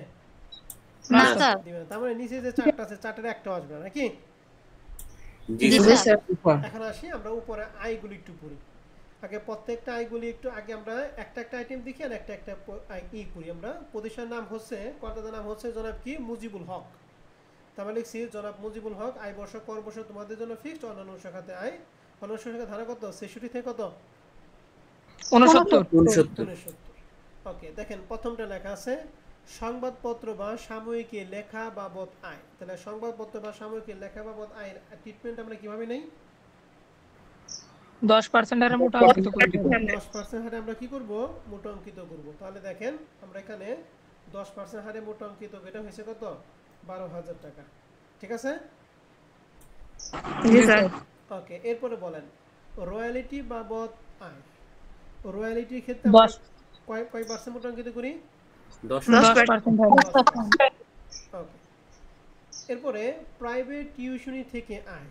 না না স্যার স্যার। দিবে না। তার মানে নিচে যে চারটা আছে, চারটার একটাও আসবে না নাকি? জি জি স্যার। স্যার এখন আসি আমরা উপরে আয়গুলি একটু পড়ি। আগে প্রত্যেকটা আয়গুলি একটু আগে আমরা একটা একটা আইটেম দেখি আর একটা একটা করি আমরা। প্রতিষ্ঠানের নাম হচ্ছে, কর্তাদের নাম হচ্ছে জনাব কি মুজিবুল হক। তারপরে লিখছি জনাব মুজিবুল হক, আয় বর্ষ কর বর্ষ তোমাদের জন্য ফিক্সড, অন্যান্য খাতে আয় অন্যান্য খাতে ধারা কত 66 থেকে কত 69 69। ওকে, দেখেন প্রথমটা লেখা আছে সংবাদপত্র বা সাময়িকী লেখা বাবদ আয়। তাহলে সংবাদপত্র বা সাময়িকী লেখা বাবদ আয়ের ট্রিটমেন্ট আমরা কিভাবে নেই? 10% হারে মোটা অঙ্কিত করে দিব 10% হারে আমরা কি করব? মোটা অঙ্কিত করব। তাহলে দেখেন আমরা এখানে 10% হারে মোটা অঙ্কিত, এটা হয়েছে কত 12,000 টাকা। ঠিক আছে? জি স্যার ওকে, এরপরে বলেন রয়্যালিটি বাবদ আয়। রয়্যালিটির ক্ষেত্রে আমরা 10 কয় পার্সেন্ট মোটা অঙ্কিত করি? 10% হারে ওকে, এরপরে প্রাইভেট টিউশনি থেকে আয়।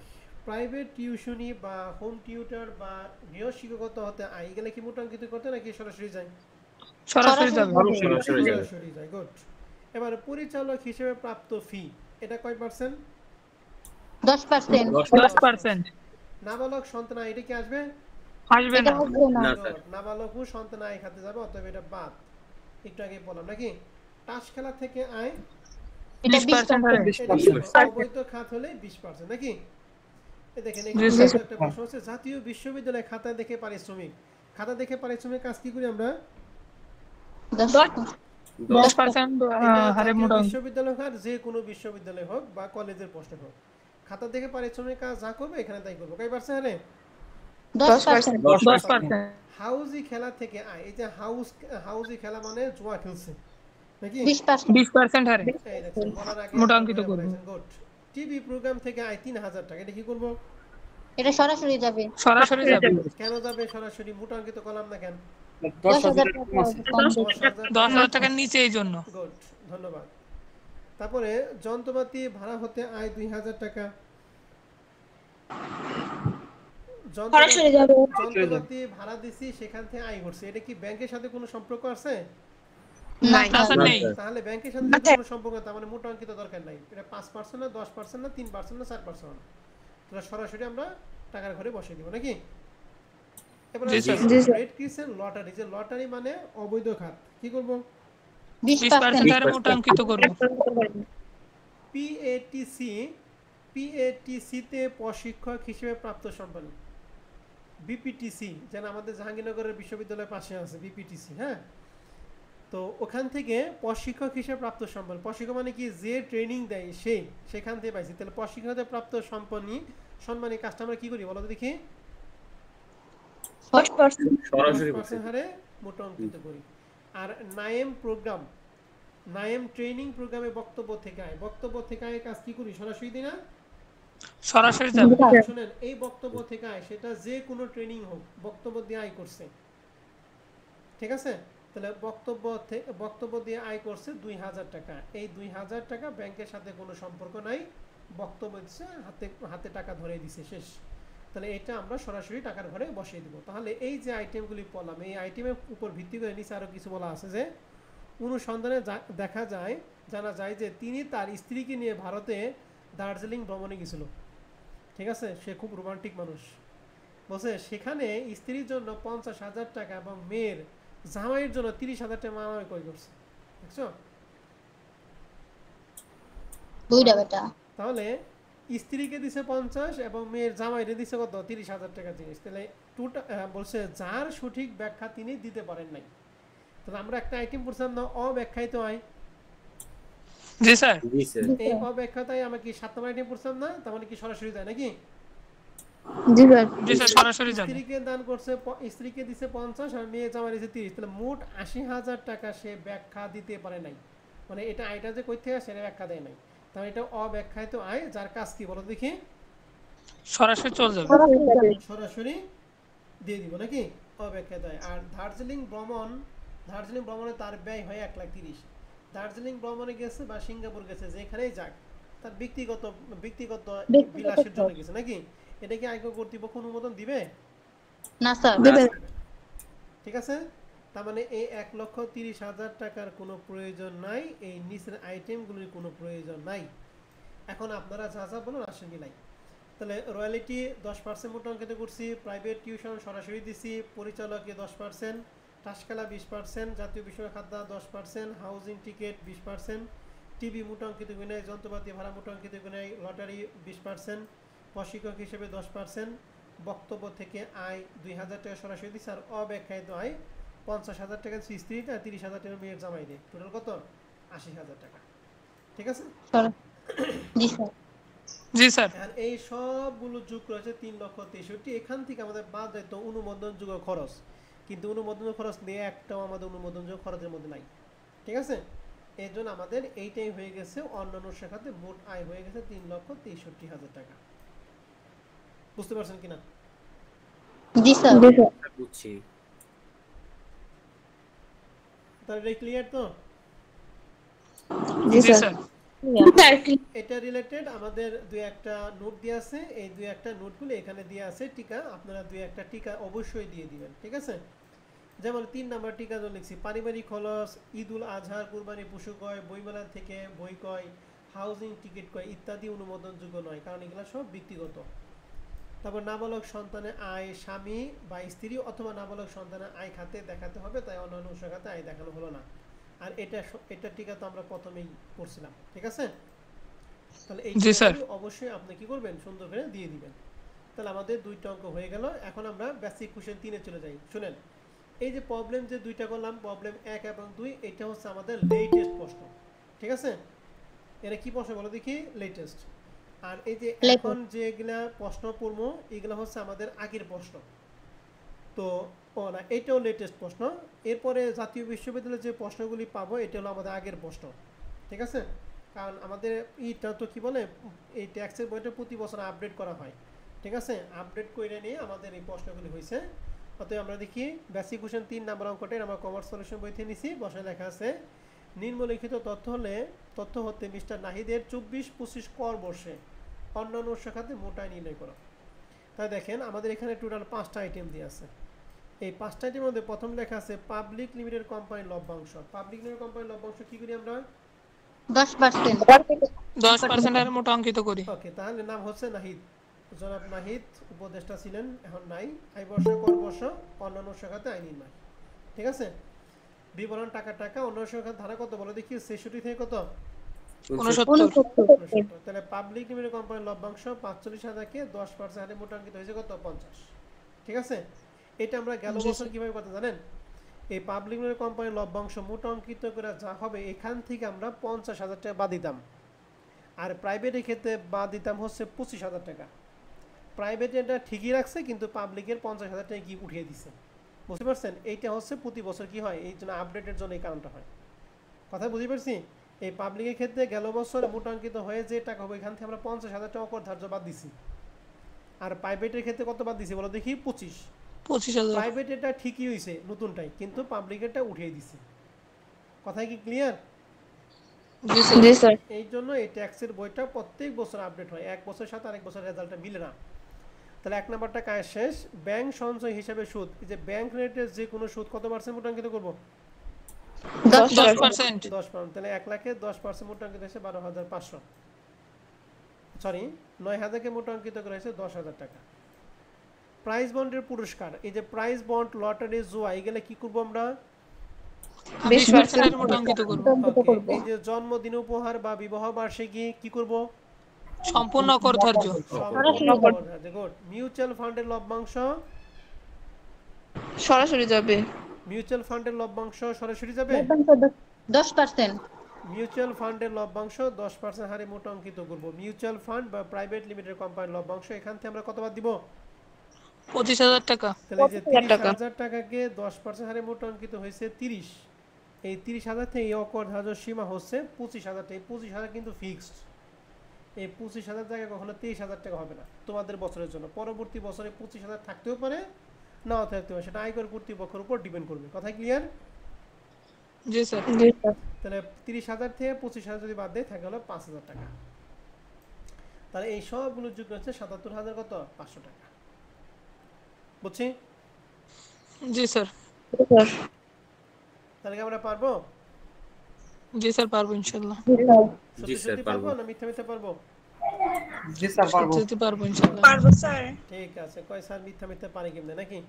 প্রাইভেট টিউশনি বা হোম টিউটর বা গৃহ শিক্ষকতা হতে আয়, এগুলো কি মোটা অঙ্কিত করতে নাকি সরাসরি যায়? সরাসরি যাবে সরাসরি যাবে। সরাসরি যায়। গুড। এবার পরিচালক হিসেবে প্রাপ্ত ফি, এটা কয় পার্সেন্ট? 10%। 10% নাবালক সন্তান আয়, এটা কি আসবে? আসবে এটা না আসবে না। না স্যার। নাবালক ও সন্তান আয় খাতে যাবে, অতএব এটা বাদ। একটু আগে বললাম নাকি? তাস খেলা থেকে আয়, এটা 20% হারে এটা অবৈধ খাত হলে 20% নাকি? এই দেখেন জি এখানে স্যার। একটা প্রশ্ন হচ্ছে জাতীয় বিশ্ববিদ্যালয় খাতা দেখে পারিশ্রমিক। খাতা দেখে পারিশ্রমিক কাজ কি করি আমরা? 10% এটা হারে জাতীয় মোটা অঙ্কিত বিশ্ববিদ্যালয় হোক আর যে কোনো বিশ্ববিদ্যালয় হোক বা কলেজের পোস্টে হোক, খাতা দেখে পারিশ্রমিক কাজ যা করবে এখানে তাই করবো। কয় পার্সেন্ট হারে? 10%। 10% হাউজি খেলা থেকে আয়, এই যে হাউজি খেলা মানে জুয়া খেলছে নাকি? 20%। 20% হারে এই দেখছেন বলার আগে মোটা অঙ্কিত করব গুড। টিভি প্রোগ্রাম থেকে আয় 3,000 টাকা, এটা কি করব? এটা সরাসরি যাবে। সরাসরি যাবে কেন যাবে সরাসরি? মোটা অঙ্কিত করলাম না কেন? 10,000 টাকা কম দেবে। 10,000 টাকার নিচে এই জন্য গুড, ধন্যবাদ। তারপরে যন্ত্রপাতি ভাড়া হতে আয় 2,000 টাকা। সরাসরি যাবে। যন্ত্রপাতি ভাড়া দিছি, সেখান থেকে আয় করছে, এটা কি ব্যাংকের সাথে কোনো সম্পর্ক আছে? না না স্যার স্যার। নেই তাহলে ব্যাংকের সাথে যদি কোনো সম্পর্ক না, তার মানে মোটা অঙ্কিত দরকার নাই। এটা 5% না 10% না 3% না 4%, তাহলে সরাসরি আমরা টাকার ঘরে বসিয়ে দিব নাকি? এবার জি স্যার। রেড ক্রিসেন্ট লটারি, যে লটারি মানে অবৈধ খাত, কি করব? 20% হারে মোটা অঙ্কিত করব পিএটিসি, পিএটিসি তে প্রশিক্ষক হিসেবে প্রাপ্ত সম্পন্ন। বিপিটিসি যেন আমাদের জাহাঙ্গীরনগরের বিশ্ববিদ্যালয়ের পাশে আছে বিপিটিসি, হ্যাঁ? তো ওখান থেকে প্রশিক্ষক হিসেবে প্রাপ্ত সম্পন্ন, প্রশিক্ষক মানে কি যে ট্রেনিং দেয় সেই, সেখান থেকে পাইছি। তাহলে প্রশিক্ষক প্রাপ্ত সম্মানী কাজটা আমরা কি করি বলো তো দেখি? 10%। 10% হারে মোটা অঙ্কিত করি। আর নায়েম প্রোগ্রাম, নায়েম ট্রেনিং প্রোগ্রামে বক্তব্য থেকে আয়, বক্তব্য থেকে আয় কাজ কি করি? সরাসরি দিই না? সরাসরি যাবে শুনেন, এই বক্তব্য থেকে আয় সেটা যে কোনো ট্রেনিং হোক, বক্তব্য দিয়ে আয় করছে, ঠিক আছে? তাহলে বক্তব্য দিয়ে আয় করছে 2,000 টাকা। এই 2,000 টাকা ব্যাংকের সাথে কোনো সম্পর্ক নাই, বক্তব্য দিচ্ছে, হাতে টাকা ধরে দিছে, শেষ। তাহলে এটা আমরা সরাসরি টাকার ঘরে বসিয়ে দিব। তাহলে এই যে আইটেমগুলি পড়লাম, এই আইটেমের উপর ভিত্তি করে নিচে আরও কিছু বলা আছে যে অনুসন্ধানে জানা যায় যে তিনি তার স্ত্রীকে নিয়ে ভারতে দার্জিলিং ভ্রমণে গেছিল, ঠিক আছে? সে খুব রোমান্টিক মানুষ, বলছে সেখানে স্ত্রীর জন্য 50,000 টাকা এবং মেয়ের জামাইয়ের জন্য 30,000 টাকা মামাই ক্রয় করছে, দেখছো? দুইটা বেটা। তাহলে স্ত্রীকে দিছে 50 এবং মেয়ের জামাইরে দিছে কত? 30,000 টাকা জিনিস। তাহলে বলছে যার সঠিক ব্যাখ্যা তিনি দিতে পারেন নাই। তাহলে আমরা একটা আইটেম পড়ছিলাম না, অব্যাখ্যায়িত আয়। জি স্যার জি স্যার। এই অব্যাখ্যাতায় আমরা কি 7 নম্বর আইটেম পড়ছিলাম না? তার মানে কি সরাসরি যায় নাকি? জি স্যার। জি স্যার সরাসরি যাবে স্ত্রীকে দান করছে, স্ত্রীকে দিছে 50 আর মেয়ে জামাই দিছে 30, তাহলে মোট 80,000 টাকা সে ব্যাখ্যা দিতে পারে নাই। মানে এটা আয়টা যে কই থেকে আসে সেটা ব্যাখ্যা দেয় নাই, তাহলে এটা অব্যাখ্যায়িত আয়। যার কাজ কি বলো দেখি? সরাসরি চলে যাবে সরাসরি দিয়ে দিব নাকি? অব্যাখ্যায়িত আয়। আর দার্জিলিং ভ্রমণে তার ব্যয় হয় 1,30,000। দার্জিলিং ভ্রমণে গেছে বা সিঙ্গাপুর গেছে, যেখানেই যাক তার ব্যক্তিগত ব্যক্তিগত বিলাসের জন্য গেছে নাকি, এটা কি আয়কর কর্তৃপক্ষ অনুমোদন দিবে? না স্যার। ঠিক আছে, তার মানে এই 1,30,000 টাকার কোনো প্রয়োজন নাই, এই নিচের আইটেমগুলির কোনো প্রয়োজন নাই। এখন আপনারা যা যা বলুন আসেন কি নাই। তাহলে রয়্যালিটি 10% মোট অঙ্কিত করছি, প্রাইভেট টিউশন সরাসরি দিছি, পরিচালকে 10%, টাসকালা 20%, জাতীয় বিষয় খাদ্য 10%, হাউজিং টিকিট 20%, টিভি মোট অঙ্কিত গুণায়, যন্ত্রপাতি ভাড়া মোট অঙ্কিত গুণায়, লটারি 20%, প্রশিক্ষক হিসেবে 10%, বক্তব্য থেকে আয় 2,000 টাকা সরাসরি দিচ্ছে, আর অব্যাখ্যায়িত আয় 50,000 টাকা স্ত্রীটা, 30,000 টাকা মেয়ের জামাই দেয়, টোটাল কত? 80,000 টাকা। ঠিক আছে? জি স্যার। জি স্যার। আর এই সবগুলো যোগ করেছে 3,63,000। এখান থেকে আমাদের বাদ যায় তো অনুমোদনযোগ্য খরচ, কিন্তু অনুমোদন খরচ নিয়ে একটাও আমাদের অনুমোদনযোগ্য খরচের মধ্যে নাই। ঠিক আছে, এর জন্য আমাদের এইটাই হয়ে গেছে, অন্যান্য শাখাতে মোট আয় হয়ে গেছে 3,63,000 টাকা। বুঝতে পারছেন কিনা? জি স্যার। বুঝছি। তাহলে ক্লিয়ার তো? জি স্যার। এটা রিলেটেড আমাদের দুই একটা নোট দিয়ে আছে, এই দুই একটা নোটগুলো এখানে দিয়ে আছে টিকা, আপনারা দুই একটা টিকা অবশ্যই দিয়ে দিবেন। ঠিক আছে, যেমন 3 নাম্বার টিকা जो লিখছি, পারিবারিক খরচ, ঈদুল আজহার, কুরবানি পশু ক্রয়, বইমেলা থেকে বই ক্রয়, হাউজিং টিকিট ক্রয় ইত্যাদি অনুমোদনযোগ্য নয়, কারণ এগুলো সব ব্যক্তিগত। তারপর নাবালক সন্তানের আয় স্বামী বা স্ত্রী অথবা নাবালক সন্তানের আয় খাতে দেখাতে হবে, তাই অন্যান্য উৎস খাতে আয় দেখানো হলো না। আর এটা টিকা তো আমরা প্রথমেই পড়ছিলাম। ঠিক আছে, তাহলে এই টিকাগুলি অবশ্যই আপনি কি করবেন, সুন্দর করে দিয়ে দিবেন। তাহলে আমাদের দুইটা অঙ্ক হয়ে গেল। এখন আমরা বেসিক কোশ্চেন 3 এ চলে যাই। শুনেন, এই যে প্রবলেম যে দুইটা করলাম, প্রবলেম 1 এবং 2, এটা হচ্ছে আমাদের লেটেস্ট প্রশ্ন। ঠিক আছে, এটা কি প্রশ্ন বলো দেখি? লেটেস্ট। আর এই যে এখন যেগুলা প্রশ্ন পড়বো এগুলা হচ্ছে আমাদের আগের প্রশ্ন। তো না, এটাও লেটেস্ট প্রশ্ন। এরপরে জাতীয় বিশ্ববিদ্যালয়ের যে প্রশ্নগুলি পাবো এটা হলো আমাদের আগের প্রশ্ন। ঠিক আছে, কারণ আমাদের এইটা তো কি বলে, এই ট্যাক্সের বইটা প্রতি বছর আপডেট করা হয়। ঠিক আছে, আপডেট করে নিয়ে আমাদের এই প্রশ্নগুলি হয়েছে। অতএব আমরা দেখি বেসিক কোশ্চেন 3 নাম্বার অঙ্কটাই আমরা কমার্স সলিউশন বই থেকে নিছি। বসায় লেখা আছে, নিম্নলিখিত তথ্য হতে মিস্টার নাহিদের 24-25 কর বর্ষে অন্যান্য শাখাতে মোট আয় নির্ণয় করো। তাই দেখেন আমাদের এখানে টোটাল 5টা আইটেম দিয়ে আছে। এই 5টা আইটেমের মধ্যে প্রথম লেখা আছে পাবলিক লিমিটেড কোম্পানির লভ্যাংশ। পাবলিক লিমিটেড কোম্পানির লভ্যাংশ কি করি আমরা? 10%। 10% এর মোট অঙ্কিত করি। ওকে, তাহলে নাম হচ্ছে নাহিদ, জনাব নাহিদ উপদেষ্টা ছিলেন, এখন নাই। আয় বর্ষ, কর বর্ষ, অন্যান্য শাখাতে আয় নির্ণয়। ঠিক আছে, বিবরণ টাকা অন্য শাখার ধারা কত বলো দেখি? 66 থেকে কত? 69। তাহলে পাবলিক লিমিটেড কোম্পানির লভ্যাংশ 45,000-কে 10% হারে মোট অঙ্কিত হয়েছে কত? 50। ঠিক আছে, এটা আমরা গেল বছর কিভাবে করতে জানেন? এই পাবলিক লিমিটেড কোম্পানির লভ্যাংশ মোট অঙ্কিত করে যা হবে এখান থেকে আমরা 50,000 টাকা বাদ দিতাম, আর প্রাইভেটের ক্ষেত্রে বাদ দিতাম হচ্ছে 25,000 টাকা। প্রাইভেট এটা ঠিকই রাখছে, কিন্তু পাবলিকের 50,000 টাকা কি উঠিয়ে দিচ্ছে। বুঝতে পারছেন? এইটা হচ্ছে প্রতি বছর কি হয়, এই জন্য আপডেটের জন্য এই কারণটা হয়। কথা বুঝতে পারছি? এই পাবলিকের ক্ষেত্রে গেল বছর মোটাঙ্কিত হয়ে যে টাকা হবে এখান থেকে আমরা 50,000 টাকা কর ধার্য বাদ দিছি, আর প্রাইভেটের ক্ষেত্রে কত বাদ দিছি বলো দেখি? 25,000। প্রাইভেট এটা ঠিকই হয়েছে নতুনটাই, কিন্তু পাবলিকেরটা উঠিয়ে দিছি। কথা কি ক্লিয়ার? জি স্যার। এই জন্য এই ট্যাক্সের বইটা প্রত্যেক বছর আপডেট হয়, এক বছরের সাথে আরেক বছরের রেজাল্টটা মিলে না। তাহলে 1 নাম্বারটা কাজ শেষ। ব্যাংক সঞ্চয় হিসাবে সুদ, এই যে ব্যাংক রেটের যে কোনো সুদ কত পার্সেন্ট মোটাঙ্কিত করবো? 10%। 10%। তাহলে 1 লাখে 10% মোটাঙ্কিত হয়েছে 12,500, সরি 9,000-কে মোটাঙ্কিত করা হয়েছে 10,000 টাকা। প্রাইজ বন্ডের পুরস্কার, এই যে প্রাইজ বন্ড, লটারি, জুয়া, এগুলো কি করবো আমরা? 20% এর মোট অঙ্কিত করব। এই যে জন্মদিন উপহার বা বিবাহ বার্ষিকী কি করব? সম্পূর্ণ কর ধার্য। গুড। মিউচুয়াল ফান্ডের লভ্যাংশ সরাসরি যাবে। মিউচুয়াল ফান্ডের লভ্যাংশ সরাসরি যাবে 10%। মিউচুয়াল ফান্ডের লভ্যাংশ 10% হারে মোট অঙ্কিত করব। মিউচুয়াল ফান্ড বা প্রাইভেট লিমিটেড কোম্পানির লভ্যাংশ এখান থেকে আমরা কত বাদ দিব? 25,000 টাকা। তাহলে যে 30,000 টাকাকে 10% হারে মোট অঙ্কিত হয়েছে 30, এই 30,000 থেকে এই অকর ধার্য সীমা হচ্ছে 25,000 টাকা। 25,000 কিন্তু ফিক্সড, এই 25,000 টাকা কখনো 23,000 টাকা হবে না তোমাদের বছরের জন্য। পরবর্তী বছরে 25,000 থাকতেও পারে, নাও থাকতে পারে, সেটা আয়কর কর্তৃপক্ষের উপর ডিপেন্ড করবে। কথা ক্লিয়ার? জি স্যার। তাহলে 30,000 থেকে 25,000 যদি বাদ দেয় থাকে হলো 5,000 টাকা। তাহলে এই সবগুলো যোগ হচ্ছে 77,000 কত 500 টাকা। বুঝছি? জি স্যার। তাহলে কি আমরা পারবো? জি স্যার, পারবো ইনশাআল্লাহ। সত্যি সত্যি পারবো না মিথ্যা মিথ্যা পারবো? সত্যি পারবো ইনশাআল্লাহ। পারবো স্যার। ঠিক আছে, কয় স্যার মিথ্যা মিথ্যা পারি কেমনে নাকি?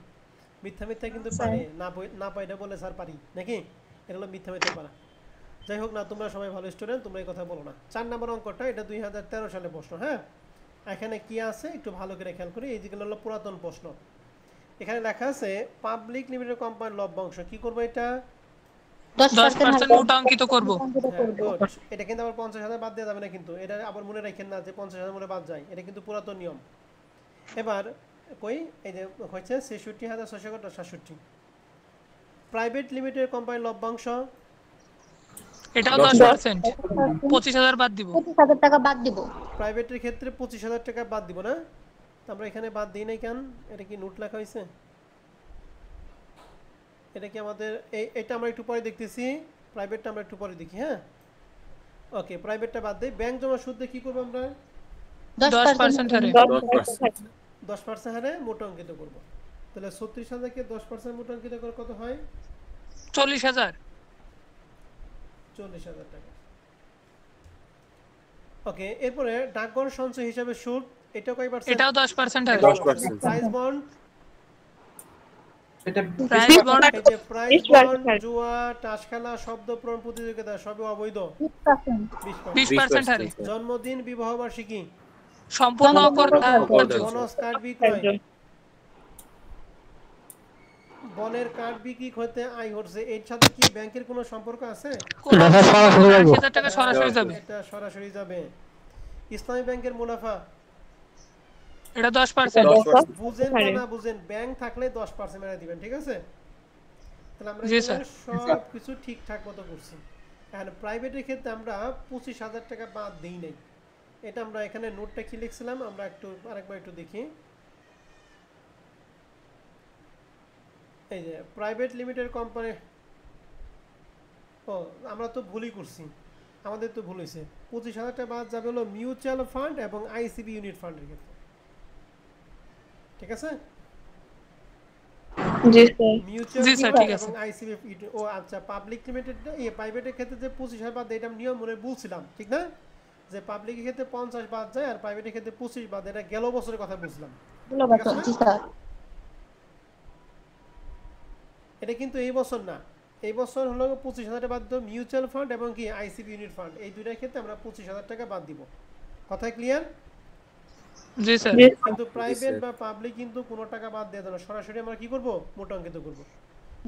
মিথ্যা মিথ্যা কিন্তু পারে না, না পাইলে বলে স্যার পারি নাকি? এটা হলো মিথ্যা মিথ্যা পারা। যাই হোক না, তোমরা সবাই ভালো স্টুডেন্ট, তোমরা এই কথা বলো না। 4 নম্বর অঙ্কটা, এটা 2013 সালে প্রশ্ন। হ্যাঁ, এখানে কি আছে একটু ভালো করে খেয়াল করি। এই যেগুলো হলো পুরাতন প্রশ্ন। এখানে লেখা আছে পাবলিক লিমিটেড কোম্পানির লভ্যাংশ কি করবো? এটা 10% মোটা অঙ্কিত করব। গুড। এটা কিন্তু আবার 50,000 বাদ দেওয়া যাবে না কিন্তু, এটা আবার মনে রাখেন না যে 50,000 মনে বাদ যায়, এটা কিন্তু পুরাতন নিয়ম। এবার কই এই যে হচ্ছে 66,667। প্রাইভেট লিমিটেড কোম্পানির লভ্যাংশ এটাও 10%, 25,000 বাদ দিব। 25,000 টাকা বাদ দিব। প্রাইভেটের ক্ষেত্রে 25,000 টাকা বাদ দিব না? তো আমরা এখানে বাদ দিই নাই কেন? এটা কি নোট লেখা হয়েছে? এটা কি আমাদের এটা আমরা একটু পরে দেখতেছি, প্রাইভেটটা আমরা একটু পরে দেখি। হ্যাঁ, ওকে, প্রাইভেটটা বাদ দেই। ব্যাংক জমা সুদে কি করব আমরা? 10% হারে। 10% হারে মোটা অঙ্কিত করব। তাহলে 36,000 কে 10% মোটা অঙ্কিত করে কত হয়? 40,000। 40,000 টাকা। ওকে, এরপরে ডাকঘর সঞ্চয় হিসাবে সুদ, এটাও কয় পার্সেন্ট? এটাও 10% হারে। 10%। প্রাইস বন্ড, প্রাইস বন্ড এই যে প্রাইস বন্ড, জুয়া, টাসখানা, শব্দ পূরণ প্রতিযোগিতা সবই অবৈধ। 20%। 20% হারে। জন্মদিন, বিবাহ বার্ষিকী, সম্পূর্ণ অকর ধার্য। বোনাস, কার্ড বিক্রয়, বনের কার্ড বিক্রি হতে আয় হচ্ছে, এর সাথে কি ব্যাংকের কোনো সম্পর্ক আছে? 80,000 টাকা সরাসরি যাবে। এটা সরাসরি যাবে। ইসলামী ব্যাংকের মুনাফা, এটা 10%। বুঝেন বা না বুঝেন, ব্যাংক থাকলে 10% মেরে দিবেন, ঠিক আছে? তাহলে আমরা জি এখানে স্যার। সব কিছু ঠিকঠাক মতো করছি। এখন প্রাইভেটের ক্ষেত্রে আমরা 25,000 টাকা বাদ দিই নাই। এটা আমরা এখানে নোটটা কি লিখছিলাম আমরা একটু আরেকবার একটু দেখি। এই যে প্রাইভেট লিমিটেড কোম্পানি, ও আমরা তো ভুলই করছি, আমাদের তো ভুল হয়েছে। 25,000 টাকা বাদ যাবে হলো মিউচুয়াল ফান্ড এবং আইসিবি ইউনিট ফান্ডের ক্ষেত্রে, ঠিক আছে? জি স্যার। মিউচুয়াল জি স্যার, ফান্ড ঠিক আছে। এবং আইসিবি, ও আচ্ছা, পাবলিক লিমিটেড এই প্রাইভেটের ক্ষেত্রে যে 25,000 বাদ দেয় এটা নিয়ম মনে বলছিলাম, ঠিক না? যে পাবলিকের ক্ষেত্রে 50 বাদ যায় আর প্রাইভেটের ক্ষেত্রে 25 বাদ, এটা গেল বছরের কথা বুঝলাম। জি স্যার। এটা কিন্তু এই বছর না, এই বছর হলো 25,000 টাকা বাদ দেব মিউচুয়াল ফান্ড এবং কি আইসিবি ইউনিট ফান্ড, এই দুইটার ক্ষেত্রে আমরা 25,000 টাকা বাদ দিব। কথা ক্লিয়ার? জি স্যার। কিন্তু প্রাইভেট বা পাবলিক কিন্তু কোনো টাকা বাদ দেওয়া যাবে না, সরাসরি আমরা কি করব? মোটা অঙ্কিত করব।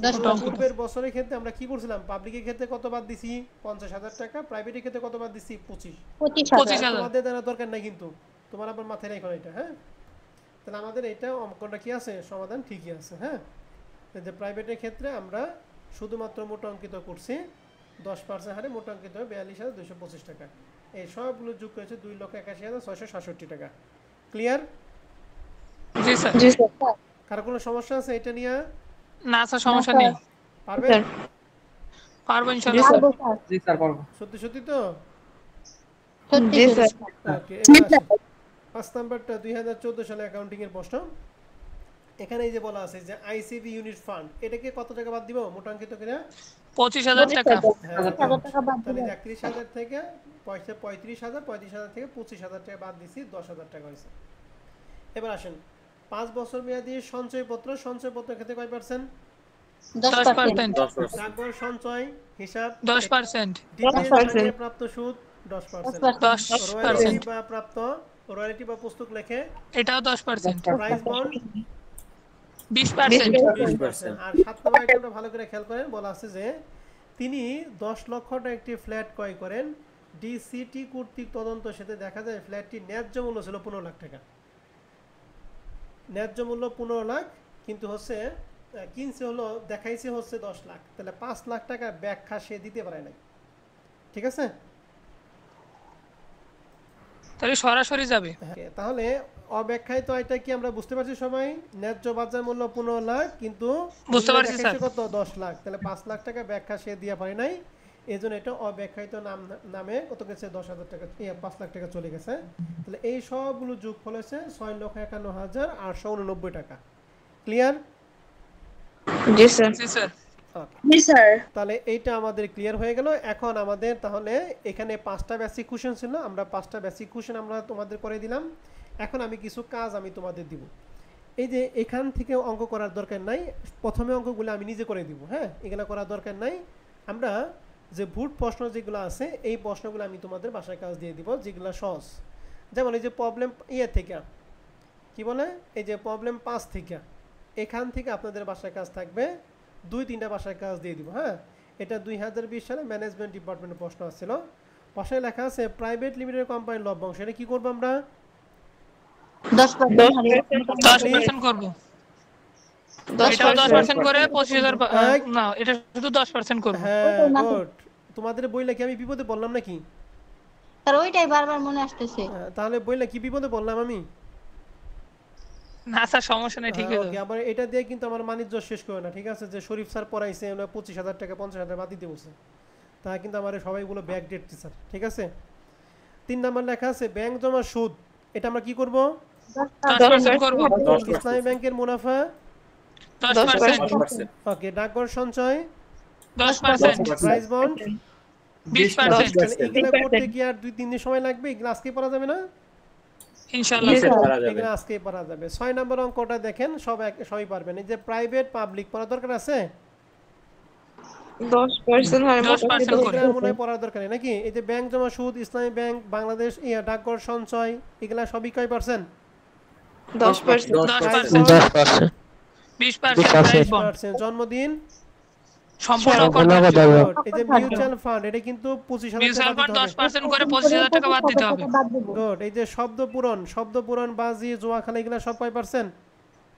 10%। পূর্বের বছরের ক্ষেত্রে আমরা কি করছিলাম? পাবলিকের ক্ষেত্রে কত বাদ দিছি? 50,000 টাকা। প্রাইভেটের ক্ষেত্রে কত বাদ দিছি? 25,000। 25,000। তোমাদের জানা দরকার নাই কিন্তু, তোমার আবার মাথায় রাখো এটা। হ্যাঁ, তাহলে আমাদের এটা অঙ্কটা কি আছে? সমাধান ঠিকই আছে। হ্যাঁ, যে প্রাইভেটের ক্ষেত্রে আমরা শুধুমাত্র মোটা অঙ্কিত করছি 10% হারে মোটা অঙ্কিত হয় 42,225 টাকা। এই সবগুলো যোগ করেছে 2,81,667 টাকা। ক্লিয়ার? জি স্যার। জি স্যার। কারো কোনো সমস্যা আছে এটা নিয়ে? না স্যার, সমস্যা নেই। পারবে? পারবো ইনশাআল্লাহ স্যার। জি স্যার পারবো। সত্যি সত্যি তো? জি স্যার। ওকে, এবার আসি 5 নাম্বারটা 2014 সালে অ্যাকাউন্টিং এর প্রশ্ন। এখানে এই যে বলা আছে যে আইসিবি ইউনিট ফান্ড, এটাকে কত টাকা বাদ দিব মোটা অঙ্কিত করে? 25,000 টাকা। হ্যাঁ, 25,000 টাকা বাদ তাহলে দিবেন। 31,000 থেকে 35,000 থেকে 25,000 টাকা বাদ দিছি, 10,000 টাকা হয়েছে। এবার আসেন 5 বছর মেয়াদী সঞ্চয়পত্র, সঞ্চয়পত্রের ক্ষেত্রে কয় পার্সেন্ট? 10%। 10%। ডাকঘর সঞ্চয় হিসাব 10%। ডিভিডেন্ড 10% থেকে প্রাপ্ত সুদ 10%। 10%। রয়্যালটি বা প্রাপ্ত, রয়্যালটি বা পুস্তক লেখে এটাও 10%। Price bond 20%। 20%। আর 7 নম্বর আইটেমটা ভালো করে খেয়াল করেন, বলা আছে যে তিনি 10 লক্ষ টাকা একটি ফ্ল্যাট ক্রয় করেন, ডিসিটি কর্তৃক তদন্ত সেতে দেখা যায় ফ্ল্যাটটির ন্যায্য মূল্য ছিল 15 লাখ টাকা। ন্যায্য মূল্য 15 লাখ, কিন্তু হচ্ছে কিনছে হলো, দেখাইছে হচ্ছে 10 লাখ। তাহলে 5 লাখ টাকা ব্যাখ্যা সে দিতে পারে নাই, ঠিক আছে? তাহলে সরাসরি যাবে। তাহলে অব্যাখ্যায়িত আয়টা কি আমরা বুঝতে পারছি সবাই? ন্যায্য বাজার মূল্য 15 লাখ কিন্তু বুঝতে মূল্য পারছি, দেখাইছে স্যার। কত 10 লাখ, তাহলে 5 লাখ টাকা ব্যাখ্যা সে দিয়া পারে নাই, এই জন্য এটা অব্যাখ্যায়িত নামে কত গেছে 10,000 টাকা, 5 লাখ টাকা চলে গেছে। তাহলে এই সবগুলো যোগফল হয়েছে 6,51,889 টাকা। ক্লিয়ার? জি স্যার। জি স্যার। জি স্যার। তাহলে এইটা আমাদের ক্লিয়ার হয়ে গেল। এখন আমাদের তাহলে এখানে 5টা বেসিক কোশ্চেন ছিল, আমরা 5টা বেসিক কোশ্চেন আমরা তোমাদের করে দিলাম। এখন আমি কিছু কাজ আমি তোমাদের দিব। এই যে এখান থেকে অঙ্ক করার দরকার নাই, প্রথমে অঙ্কগুলো আমি নিজে করে দিব। হ্যাঁ, এগুলো করার দরকার নাই। আমরা যে ভুট প্রশ্ন যেগুলো আছে এই প্রশ্নগুলো আমি তোমাদের বাসায় কাজ দিয়ে দিব, যেগুলো সহজ। যেমন এই যে প্রবলেম থেকে কি বলে, এই যে প্রবলেম 5 থেকে এখান থেকে আপনাদের বাসায় কাজ থাকবে 2-3টা বাসায় কাজ দিয়ে দিব। হ্যাঁ, এটা 2020 সালে ম্যানেজমেন্ট ডিপার্টমেন্টের প্রশ্ন আসছিল। প্রশ্নে লেখা আছে প্রাইভেট লিমিটেড কোম্পানির লভ্যাংশ, এটা কি করব আমরা? 10% করব। এটাও 10% করে 25,000 না, এটা শুধু 10% করব। হ্যাঁ, গুড। তোমাদের বইলে কি আমি বিপদে বললাম নাকি? স্যার ওইটাই বারবার মনে আসতেছে। তাহলে বইলে কি বিপদে বললাম আমি? না স্যার, সমস্যা নেই, ঠিক আছে। ওকে, আবার এটা দিয়ে কিন্তু আমার মানিজ্য শেষ করে না, ঠিক আছে? যে শরীফ স্যার পড়াইছে 25,000 টাকা 50,000 বাদ দিতে বলছে, তা কিন্তু আমার সবাইগুলো ব্যাক ডেট টিচার, ঠিক আছে? 3 নাম্বার লেখা আছে ব্যাংক জমা সুদ, এটা আমরা কি করব? 10% করব। ইসলামী ব্যাংকের মুনাফা 10%। ওকে, ডাকঘর সঞ্চয় 10%। Price bond 20%। এগুলো করতে কি আর 2-3 দিন সময় লাগবে? এগুলো আজকে পড়া যাবে না? ইনশাআল্লাহ। এগুলো আজকে পড়া যাবে। 6 নম্বর অঙ্কটা দেখেন, সবাই পারবেন। এই যে প্রাইভেট পাবলিক পড়া দরকার আছে? 10% হয় 10% করে। এগুলো মনে হয় পড়ার দরকার নেই নাকি? এই যে ব্যাংক জমা সুদ, ইসলামী ব্যাংক, বাংলাদেশ ডাকঘর সঞ্চয়, এগুলা সবই কয় পার্সেন্ট? 10%। 10%। 20% বন্ড। 20%। জন্মদিন সম্পূর্ণ এই যে মিউচুয়াল ফান্ড, এটা কিন্তু 25,000 মিউচুয়াল টাকা ফান্ড দিতে হবে। 10% করে 25,000 টাকা বাদ দিতে হবে। গুড। এই যে শব্দ পূরণ বাজি জুয়া খেলা, এগুলা সব কয় পার্সেন্ট?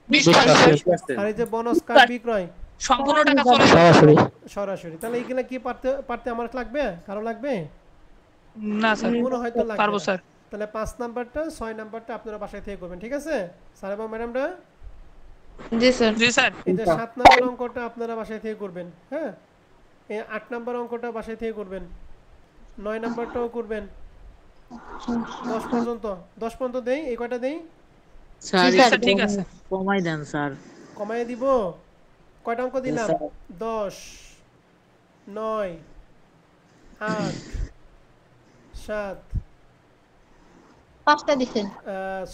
20%। আর এই যে বোনাস কার্ড বিক্রয় সম্পূর্ণ টাকা চলে যাবে সরাসরি। তাহলে এগুলা কি পারতে আমার লাগবে? কারো লাগবে? না স্যার, মনে হয়তো লাগবে পারবো না। স্যার। তাহলে 5 নাম্বারটা 6 নাম্বারটা আপনারা বাসায় থেকে করবেন, ঠিক আছে স্যার এবং ম্যাডামরা? জি স্যার। জি স্যার। এই যে 7 নাম্বার অঙ্কটা আপনারা বাসায় থেকে করবেন। হ্যাঁ, এই 8 নাম্বার অঙ্কটা বাসায় থেকে করবেন, 9 নাম্বারটাও করবেন। 10 পর্যন্ত দেই, এই কয়টা দেই? স্যার ঠিক আছে। কমাই দেন স্যার। কমায় দিব? কয়টা অঙ্ক দিলাম? 10, 9, 8, 7, 5টা দিছেন।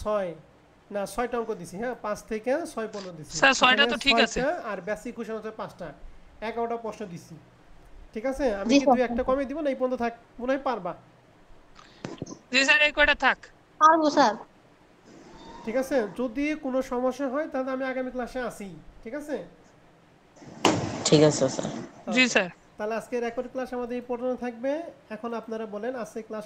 6 না 6টা অঙ্ক দিছি। হ্যাঁ, 5 থেকে 6 পর্যন্ত দিছি স্যার 6টা তো এখানে ঠিক আছে। 6টা আর বেসিক কোশ্চেন হচ্ছে 5টা, 11টা প্রশ্ন দিছি, ঠিক আছে? আমি জি কি স্যার। 2-1টা কমে দিব না এই পর্যন্ত থাক? মনে হয় পারবা, জি স্যার, এই কয়টা থাক। পারবো স্যার। ঠিক আছে? যদি কোনো সমস্যা হয় তাহলে আমি আগামী ক্লাসে আসি, ঠিক আছে? ঠিক আছে স্যার। জি স্যার। তাহলে আজকে রেকর্ড ক্লাস আমাদের এই পর্যন্ত থাকবে। এখন আপনারা বলেন আজকে ক্লাস